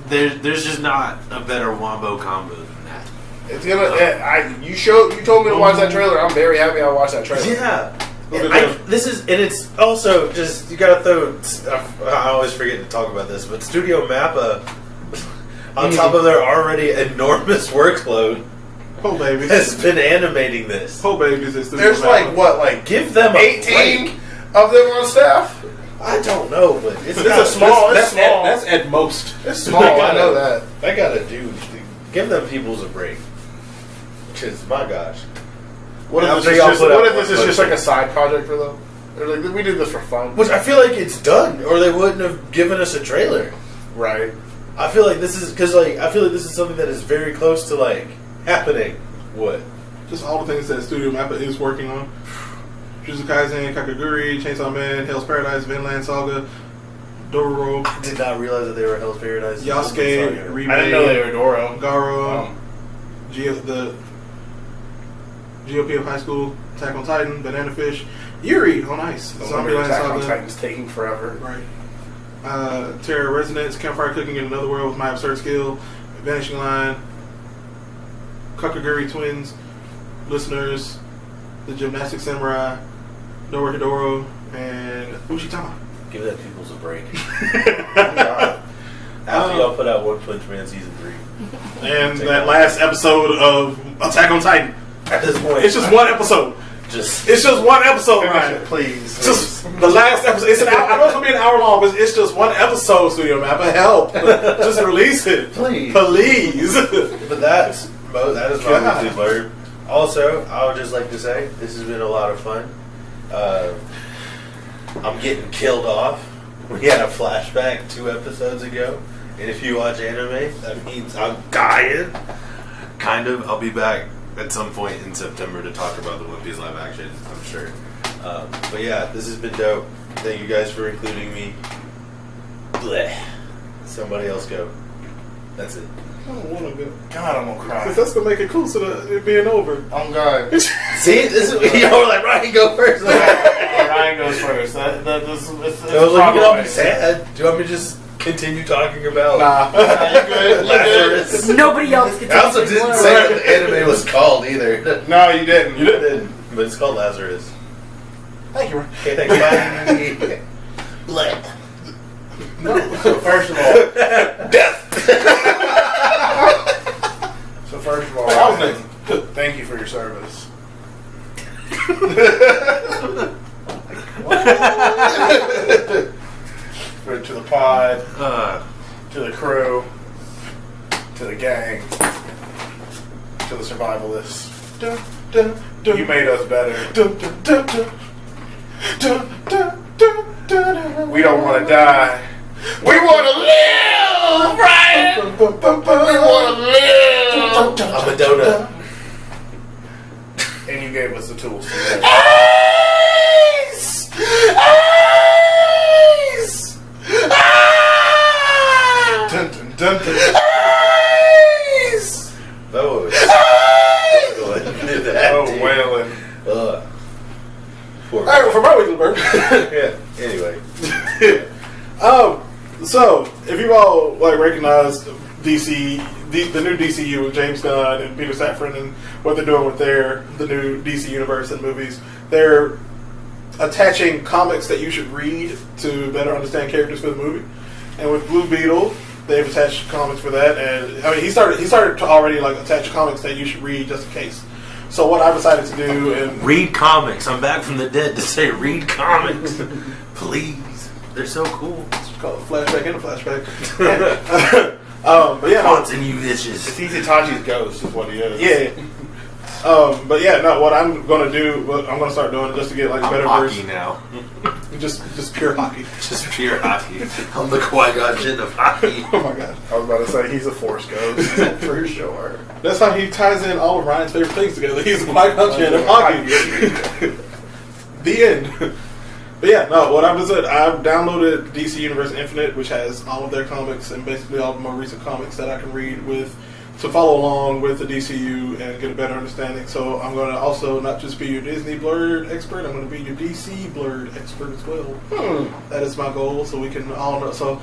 there's just not a better wombo combo than that. It's gonna. You told me to watch that trailer. I'm very happy I watched that trailer. Yeah. It's also just, you gotta throw, I always forget to talk about this, but Studio Mappa, on top of their already enormous workload, babies. has been animating this. Babies. There's Give them a 18 break. of them on staff. I don't know, but it's small. That's at most. It's small. I know that. I gotta give them peoples a break. Because, my gosh. What if this is just like a side project for them? They're like, we do this for fun. Which I feel like it's done, or they wouldn't have given us a trailer. Right. I feel like this is something that is very close to happening. What? Just all the things that Studio Mappa is working on. Jujutsu Kaisen, Kakaguri, Chainsaw Man, Hell's Paradise, Vinland Saga, Dororo. I did not realize that they were Hell's Paradise. Yasuke, remake. I didn't know they were Doro. Garo, the GOP of High School, Attack on Titan, Banana Fish, Yuri on Ice, Zombieland Attack on Saga. Titan's taking forever. Right. Terror Resonance, Campfire Cooking in Another World with My Absurd Skill, Vanishing Line, Kakaguri Twins, Listeners, The Gymnastic Samurai, Doro Hidoro, and Uchitama. Give that peoples a break. After y'all put out One Punch Man Season 3. And that last episode of Attack on Titan. At this point, It's just one episode. It's just one episode, Ryan. please. Just the last episode. It's an hour. I know it's gonna be an hour long, but it's just one episode. Studio Mappa, help! Just release it, Please. But that is my weekly blurb. Also, I would just like to say this has been a lot of fun. I'm getting killed off. We had a flashback 2 episodes ago, and if you watch anime, that means I'm dying. Kind of. I'll be back at some point in September to talk about the One Piece live action, I'm sure. But yeah, this has been dope. Thank you guys for including me. Blech. Somebody else go. That's it. I don't want to go. God, I'm gonna cry. Because that's gonna make it closer to it being over. Oh God. See, this is y'all were like, Ryan, go first. Ryan goes first. It's I was like, you can all be sad. Do you want me to just continue talking about You good? Lazarus? Nobody else gets I also didn't say what the anime was called either. No, you didn't. You didn't. But it's called Lazarus. Thank you. Okay, thanks. Bye. Blech. First of all, Death. Thank you for your service. the crew, to the gang, to the survivalists. Dun, dun, dun. You made us better. Dun, dun, dun, dun. Dun, dun, dun, dun, dun. We don't want to die. We want to live, Brian. We want to live. I'm a donut. And you gave us the tools to live. Ace! Ace! Ah! Dun, dun, dun, dun. Ace! That was. Go ahead and do that. Oh, dude. wailing. Poor All right, for my weekly burp. Yeah. Anyway. So if you all like recognize DC, the new DCU with James Gunn and Peter Safran and what they're doing with the new DC universe and movies, they're attaching comics that you should read to better understand characters for the movie. And with Blue Beetle, they've attached comics for that. And I mean, he started to already like attach comics that you should read just in case. So what I decided to do and Read comics. I'm back from the dead to say read comics. Please. They're so cool. it's called a flashback and a flashback. But yeah, no, Haunting you bitches. He's Itachi's ghost, is what he is. yeah. But yeah, no. What I'm gonna do, what I'm gonna start doing, just to get like I'm better hockey version, now. just pure hockey. Just pure hockey. I'm the Qui-Gon Jinn of hockey. Oh my god, I was about to say, he's a Force ghost, for sure. that's how he ties in all of Ryan's favorite things together. He's the Qui-Gon Jinn of hockey. The end. But yeah, no. What I've said, I've downloaded DC Universe Infinite, which has all of their comics and basically all the more recent comics that I can read with to follow along with the DCU and get a better understanding. So I'm going to also not just be your Disney blurred expert, I'm going to be your DC blurred expert as well. That is my goal, so we can all know. So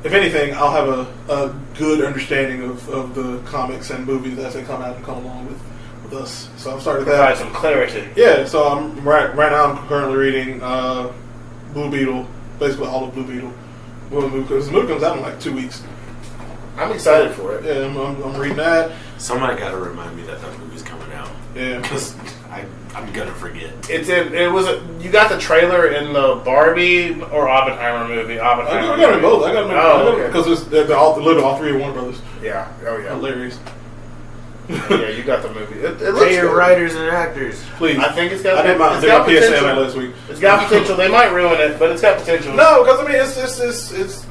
if anything, I'll have a good understanding of the comics and movies as they come out and come along with us. So I've started that. Provide some clarity. Yeah, so I'm right now. I'm currently reading Blue Beetle, basically all of Blue Beetle. Because the movie comes out in like 2 weeks. I'm excited for it. Yeah, I'm reading that. Somebody got to remind me that movie's coming out. Yeah, Because I'm going to forget. You got the trailer in the Barbie or Oppenheimer movie? I Oppenheimer. got them both. I got them. Oh, okay. Because they're all three of Warner Brothers. Yeah. Oh, yeah. Hilarious. Yeah, you got the movie. It looks Pay your good. writers and actors. Please. I think it's got. I did my it's got PSA on that potential. last week. It's got potential. They might ruin it, but it's got potential. No, because I mean it's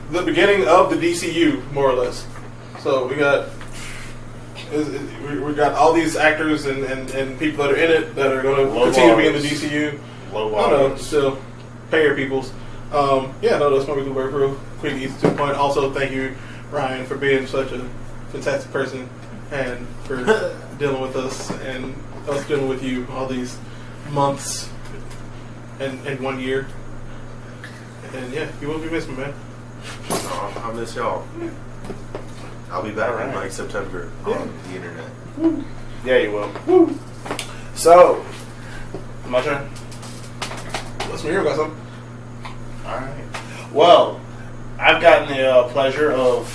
the beginning of the DCU more or less. So we got all these actors and people that are in it that are going to continue to be in the DCU. Low I don't know, volume. still pay your peoples. Yeah, no, that's my weekly work real quick, easy to the point. Also, thank you, Ryan, for being such a fantastic person and for dealing with us and us dealing with you all these months and 1 year. And yeah, you will be missing, man. Oh, I miss y'all. I'll be back in Alright. like September Yeah. on the internet. Yeah, you will. Woo. So, my turn. Let's hear about something. Alright. Well, I've gotten the pleasure of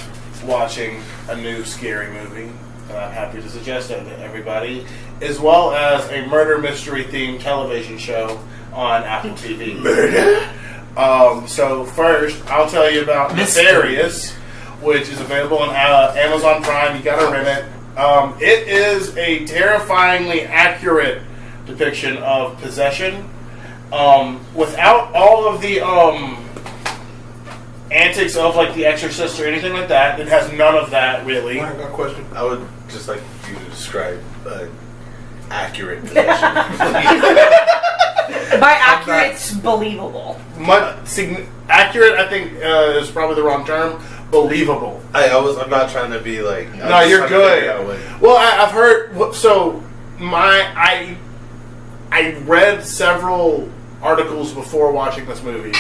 watching a new scary movie that I'm happy to suggest to everybody, as well as a murder mystery themed television show on Apple TV. Murder? So first, I'll tell you about Nefarious, which is available on Amazon Prime. You gotta rent it. It is a terrifyingly accurate depiction of possession, without all of the antics of like The Exorcist or anything like that. It has none of that really. I got a question. I would just like you to describe accurate possession. By accurate, it's believable. Accurate, I think, is probably the wrong term. Believable. I'm not trying to be like. No, you're good. Well, I've heard. So I read several articles before watching this movie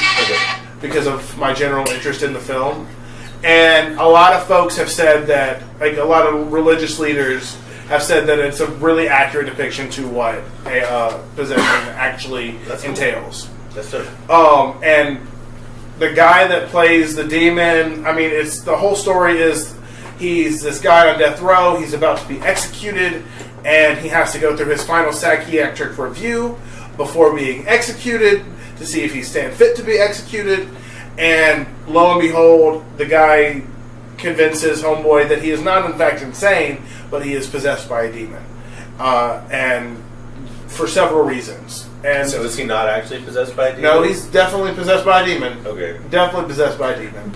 because of my general interest in the film, and a lot of folks have said that, like a lot of religious leaders have said that it's a really accurate depiction to what a possession actually entails. That's it. And the guy that plays the demon, I mean, it's the whole story is he's this guy on death row. He's about to be executed, and he has to go through his final psychiatric review before being executed to see if he's stand fit to be executed. And lo and behold, the guy convinces homeboy that he is not in fact insane, but he is possessed by a demon, and for several reasons. And So is he not actually possessed by a demon? no, he's definitely possessed by a demon. Okay. Definitely possessed by a demon.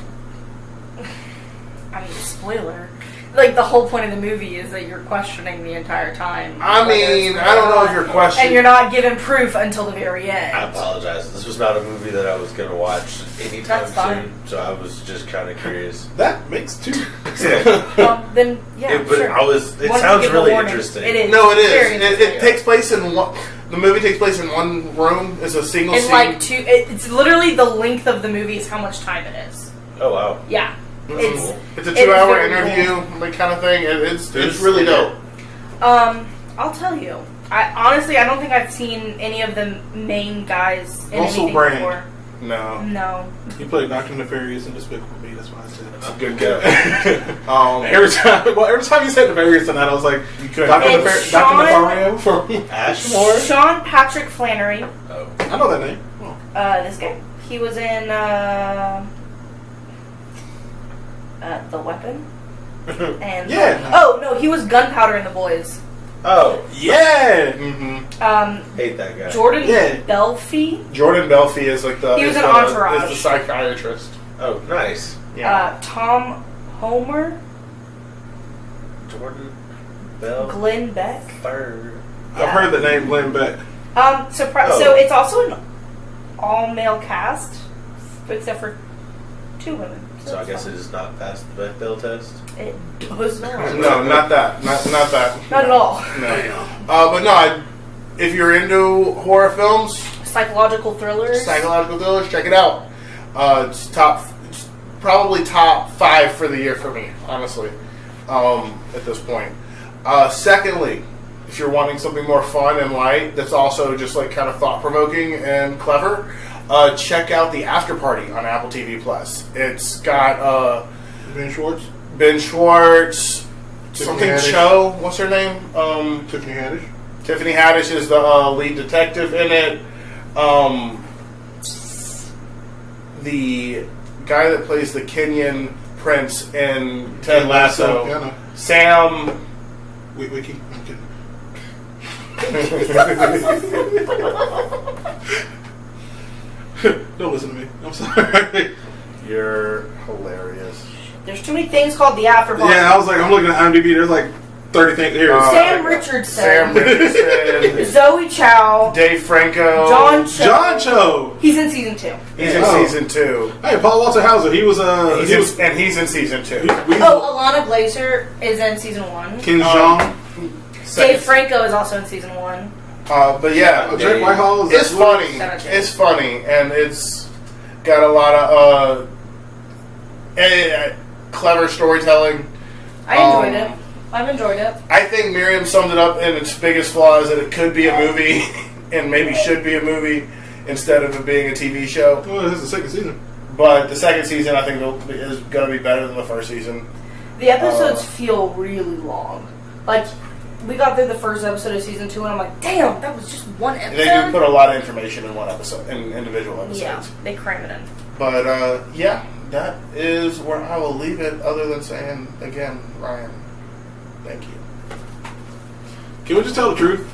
I mean, spoiler. Like, the whole point of the movie is that you're questioning the entire time. I mean, I don't know if you're questioning. And you're not given proof until the very end. I apologize. This was not a movie that I was going to watch anytime That's fine. soon, so I was just kind of curious. That makes two. Then, yeah, But sure. it Wanted to sounds give a really warning. interesting. It is. No, it Very is. interesting. It takes place in one. The movie takes place in one room. It's a single And scene. like it's literally the length of the movie is how much time it is. Oh, wow. Yeah. It's It's a it's 2-hour very interview, like kind of thing. It's really dope. I'll tell you. I don't think I've seen any of the main guys in Russell anything Brand. before. No, No. He played Dr. Nefarious in Despicable Me. That's why I said That's a good guess. every time you said Nefarious tonight, I was like, couldn't. Dr. It's Dr. Sean- Nefario from Ashmore? Sean Patrick Flannery. Oh. I know that name. This guy. He was in The Weapon. And Yeah. oh no, he was Gunpowder in The Boys. Oh, Yeah. hate that guy. Jordan Yeah. Belfi. Jordan Belfi is like the. He was is in the- Entourage. Is the psychiatrist. Oh, nice. Tom Homer. Jordan Bell. Glenn Beck. Third. I've heard the name Glenn Beck. Oh. So it's also an all-male cast, except for 2 women. So I guess it is not past the Bechdel test. It was not. No, not that. Not that. Not at all. No. But no, if you're into horror films, Psychological thrillers. psychological thrillers, check it out. It's probably top 5 for the year for me, honestly. At this point. Secondly, if you're wanting something more fun and light, that's also just like kind of thought provoking and clever, check out The After Party on Apple TV Plus. It's got Ben Schwartz. Ben Schwartz, something Haddish. Cho. What's her name? Tiffany Haddish. Tiffany Haddish is the lead detective in it. The guy that plays the Kenyan prince in Ted Lasso, Yeah, I know. Sam. Wiki. I'm kidding. Don't listen to me. I'm sorry. You're hilarious. There's too many things called The After Party. Yeah, I was like, I'm looking at IMDb. There's like 30 things here. Sam Richardson. Sam Richardson. Zoe Chow. Dave Franco. John Cho. John Cho. He's in season 2. He's in Oh. season 2. Hey, Paul Walter Hauser. He was He's in season 2. Oh, Alana Glazer is in season 1. King Jean. Dave Franco is also in season 1. But yeah, Jake Whitehall. Is it's funny. It's funny, and it's got a lot of clever storytelling. I enjoyed it. I've enjoyed it. I think Miriam summed it up in its biggest flaw is that it could be a movie and maybe should be a movie instead of it being a TV show. Well, this is the second season. But the second season, I think, is going to be better than the first season. The episodes feel really long. Like, we got through the first episode of season 2, and I'm like, damn, that was just one episode. They do put a lot of information in one episode, in individual episodes. Yeah, they cram it in. But yeah, that is where I will leave it. Other than saying again, Ryan, thank you. Can we just tell the truth?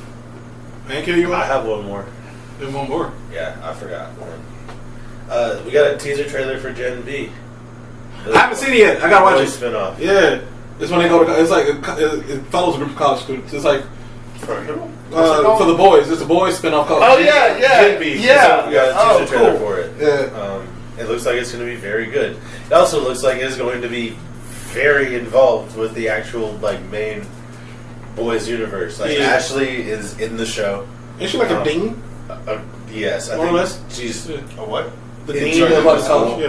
And kill you I out? have one more. Then one more. Yeah, I forgot one. We got a teaser trailer for Gen B. I haven't seen it yet. I gotta watch it. Spinoff. Yeah. It's when they go to. It's like it follows a group of college students. It's like For who? for the boys. It's the boys spin off college. Oh yeah, Gen B. yeah. So we got a teaser trailer cool. for it. Yeah. It looks like it's going to be very good. It also looks like it's going to be very involved with the actual like main boys universe. Like Yeah. Ashley is in the show. Ain't she like a dean? Yes, I More or think less? she's Yeah. A what? The In dean charge of of like the college. school.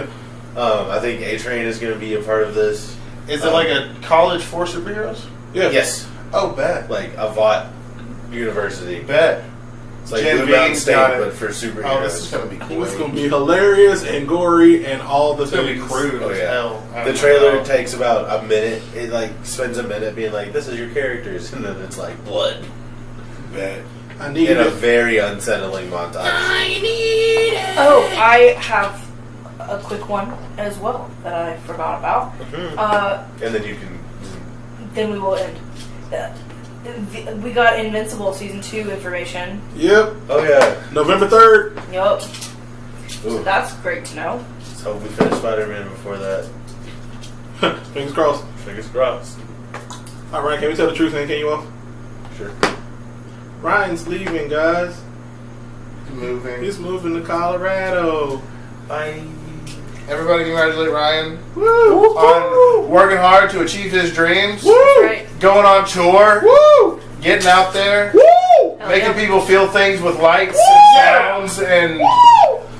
Yeah. I think A-Train is going to be a part of this. Is it like a college for superheroes? Yeah. Yes, Oh, bet. like a Vought University. Bet. It's like Gen Blue B Mountain State, got it. but for superheroes. Oh, this is gonna be cool. It's gonna be hilarious and gory and all the It's gonna be things. crude Oh, as yeah. hell. I The don't trailer know. takes about a minute. It like spends a minute being like, "This is your characters," and then it's like blood Bet. I need in a it. very unsettling montage. Oh, I have a quick one as well that I forgot about. And then you can. Then we will end. We got Invincible season 2 information. Yep. Oh yeah. November 3rd. Yup. Ooh. So that's great to know. Let's hope we finish Spider-Man before that. Fingers crossed. Fingers crossed. All right, can we tell the truth and can you off? Sure. Ryan's leaving, guys. Moving. He's moving to Colorado. Bye. Everybody congratulate Ryan Woo! on working hard to achieve his dreams. Woo! Right. Going on tour. Woo! Getting out there. Woo! Making yeah. people feel things with lights Woo! and sounds and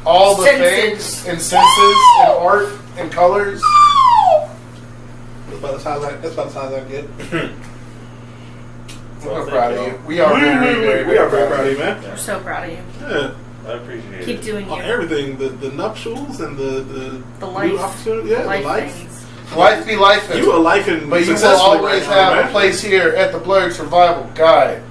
all the Senses. things and senses and art and colors. That's about as high as I get. We're proud of you. We are very proud of you, man. We're so proud of you. Yeah. I appreciate Keep it. doing On you. everything, the nuptials and the life- new opportunity, yeah, Life the life. things. Life be life. You a life and But you will successfully always right now, have a man. place here at the Blurred Survival Guide.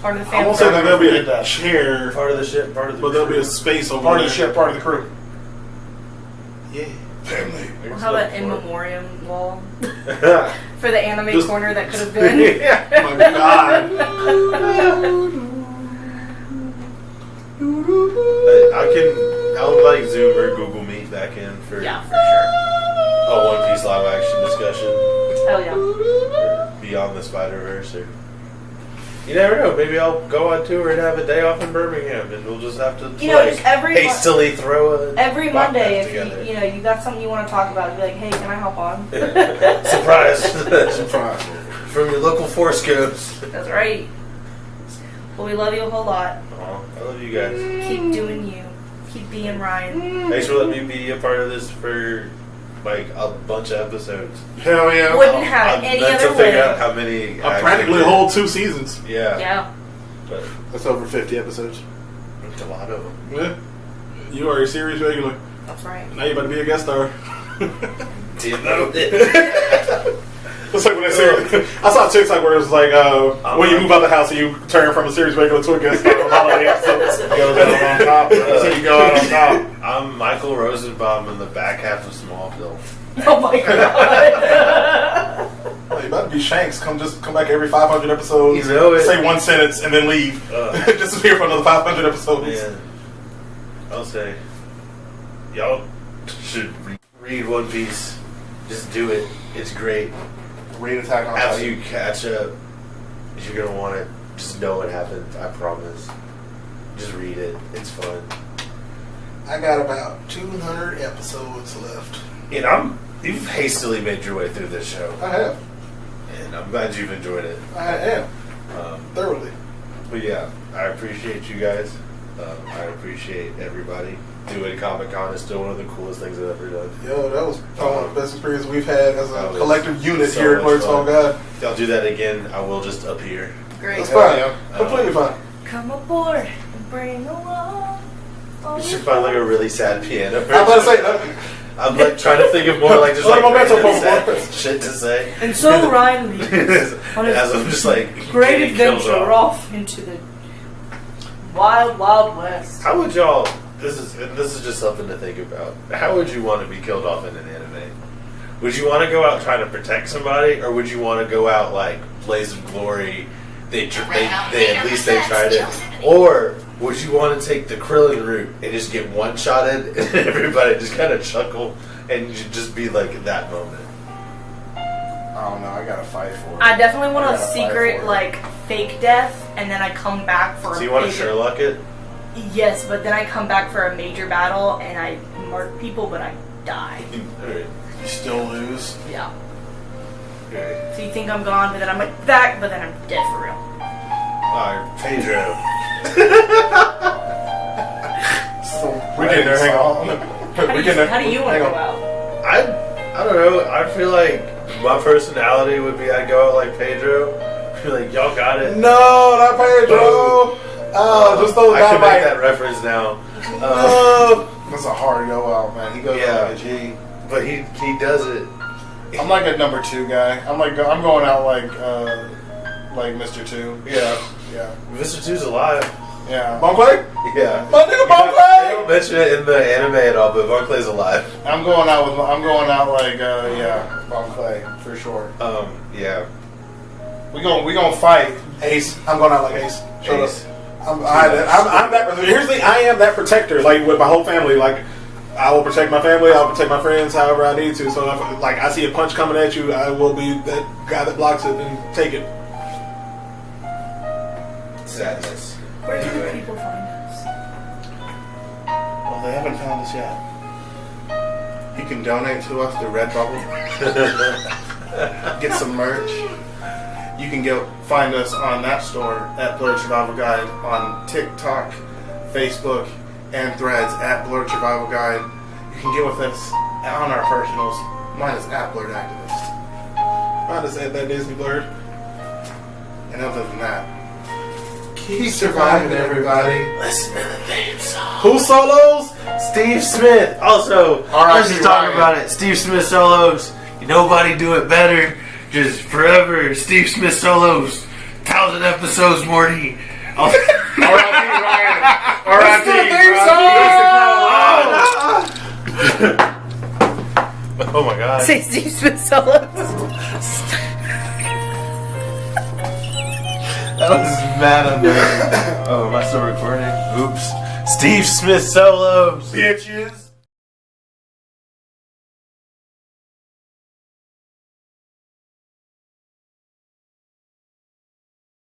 Part of the I family. won't say that there'll be Forget a that. chair, Part of the ship, part of the. but there'll be a space over Part of there. the ship, part of the crew. Yeah. Family. Well, how about in memoriam wall crew. for the anime Just- corner that could have been? Oh my God. I'll like Zoom or Google Meet back in for Yeah, for sure. a One Piece live action discussion. Hell yeah. Or Beyond the Spider-Verse, or you never know. Maybe I'll go on tour and have a day off in Birmingham, and we'll just have to Just every hastily throw a every podcast Monday, if together. you got something you want to talk about, be like, hey, can I hop on? Surprise! Surprise. From your local Force Ghost. That's right. Well, we love you a whole lot. Aw, I love you guys. Keep doing you. Keep being Ryan. Thanks for letting me be a part of this for like a bunch of episodes. Hell yeah. Wouldn't have I'm it any meant other to figure out way. how many. I practically whole 2 seasons. Yeah. Yeah. But That's over 50 episodes. it's a lot of them. Yeah. You are a series regular. That's right. Now you about to be a guest star. Do you know it? It's like when I saw a TikTok where it was like, when you move out the house and you turn from a series regular to a guest star on holiday episodes. You go out on top. So you go out on top. I'm Michael Rosenbaum in the back half of Smallville. Oh my god. Oh, you about to be Shanks. Come back every 500 episodes. You know it. Say one sentence and then leave. Disappear for another 500 episodes. Man, I'll say, y'all should read One Piece. Just do it. It's great. Read Attack on After Titan. you catch up, you're gonna want it. Just know what happened. I promise. Just read it. It's fun. I got about 200 episodes left. And you've hastily made your way through this show, I have. and I'm glad you've enjoyed it. I am. Thoroughly. But yeah, I appreciate you guys. I appreciate everybody. Doing Comic-Con is still one of the coolest things I've ever done. Yo, that was probably one of the best experiences we've had as That a was collective unit so here at much Blurred fun. Survival Guide. If y'all do that again, I will just appear. Great. That's fine. Yeah. Completely fine. Come aboard and bring along. You should find like a really sad piano. I'm about to say that. I'm like trying to think of more like just like Memento random Mori. sad shit to say. And so Ryan leaves on his As I'm just like great getting killed adventure off into the wild, wild west. How would y'all? This is just something to think about. How would you want to be killed off in an anime? Would you want to go out trying to protect somebody, or would you want to go out like blaze of glory? They at least they tried it. Or would you want to take the Krillin route and just get one shotted and everybody just kind of chuckle and just be like in that moment? I don't know. I gotta fight for it. I definitely want I a gotta fight secret, for it. like, fake death, and then I come back for So a you want to major... Sherlock it? Yes, but then I come back for a major battle, and I mark people, but I die. Alright. You still lose. Yeah. Okay. So you think I'm gone, but then I'm like, back, but then I'm dead for real. Alright, Pedro. So We're getting there. Hang on. How do you want to go out? I don't know. I feel like my personality would be I'd go out like Pedro. Be like, y'all got it. No, not Pedro. Oh, just those I can make dynamite. that reference now. No. That's a hard go out, man. He goes Yeah. out like a G. But he does it. I'm like a number 2 guy. I'm going out like Mr. 2. Yeah. Yeah. Mr. Two's alive. Yeah. Bon Clay? Yeah. My nigga Bon They Clay! don't mention it in the anime at all, but Von Clay's alive. I'm going out like Bon Clay for sure. Yeah. We gonna fight. Ace. I'm going out like Ace. Shut Ace. up. I'm that. Here's the. I am that protector. Like with my whole family. Like I will protect my family. I'll protect my friends however I need to. So if like I see a punch coming at you, I will be that guy that blocks it and take it. Sadness. Where can people find us? Well, they haven't found us yet. You can donate to us through Redbubble. Get some merch. You can find us on that store at Blurred Survival Guide on TikTok, Facebook, and Threads at Blurred Survival Guide. You can get with us on our personals. Mine is at Blurred Activist. Mine is at that Disney Blurred. And other than that, Keep surviving, everybody. Listen to the theme song. Who solos? Steve Smith. Also, let's just talk about it. Steve Smith solos. Nobody do it better. Just forever. Steve Smith solos. 1,000 episodes, Morty. R.I.P. Ryan. R.I.P. Oh my god. Say Steve Smith solos. That was mad unnerving. Oh, am I still recording? Oops. Steve Smith solos. Bitches.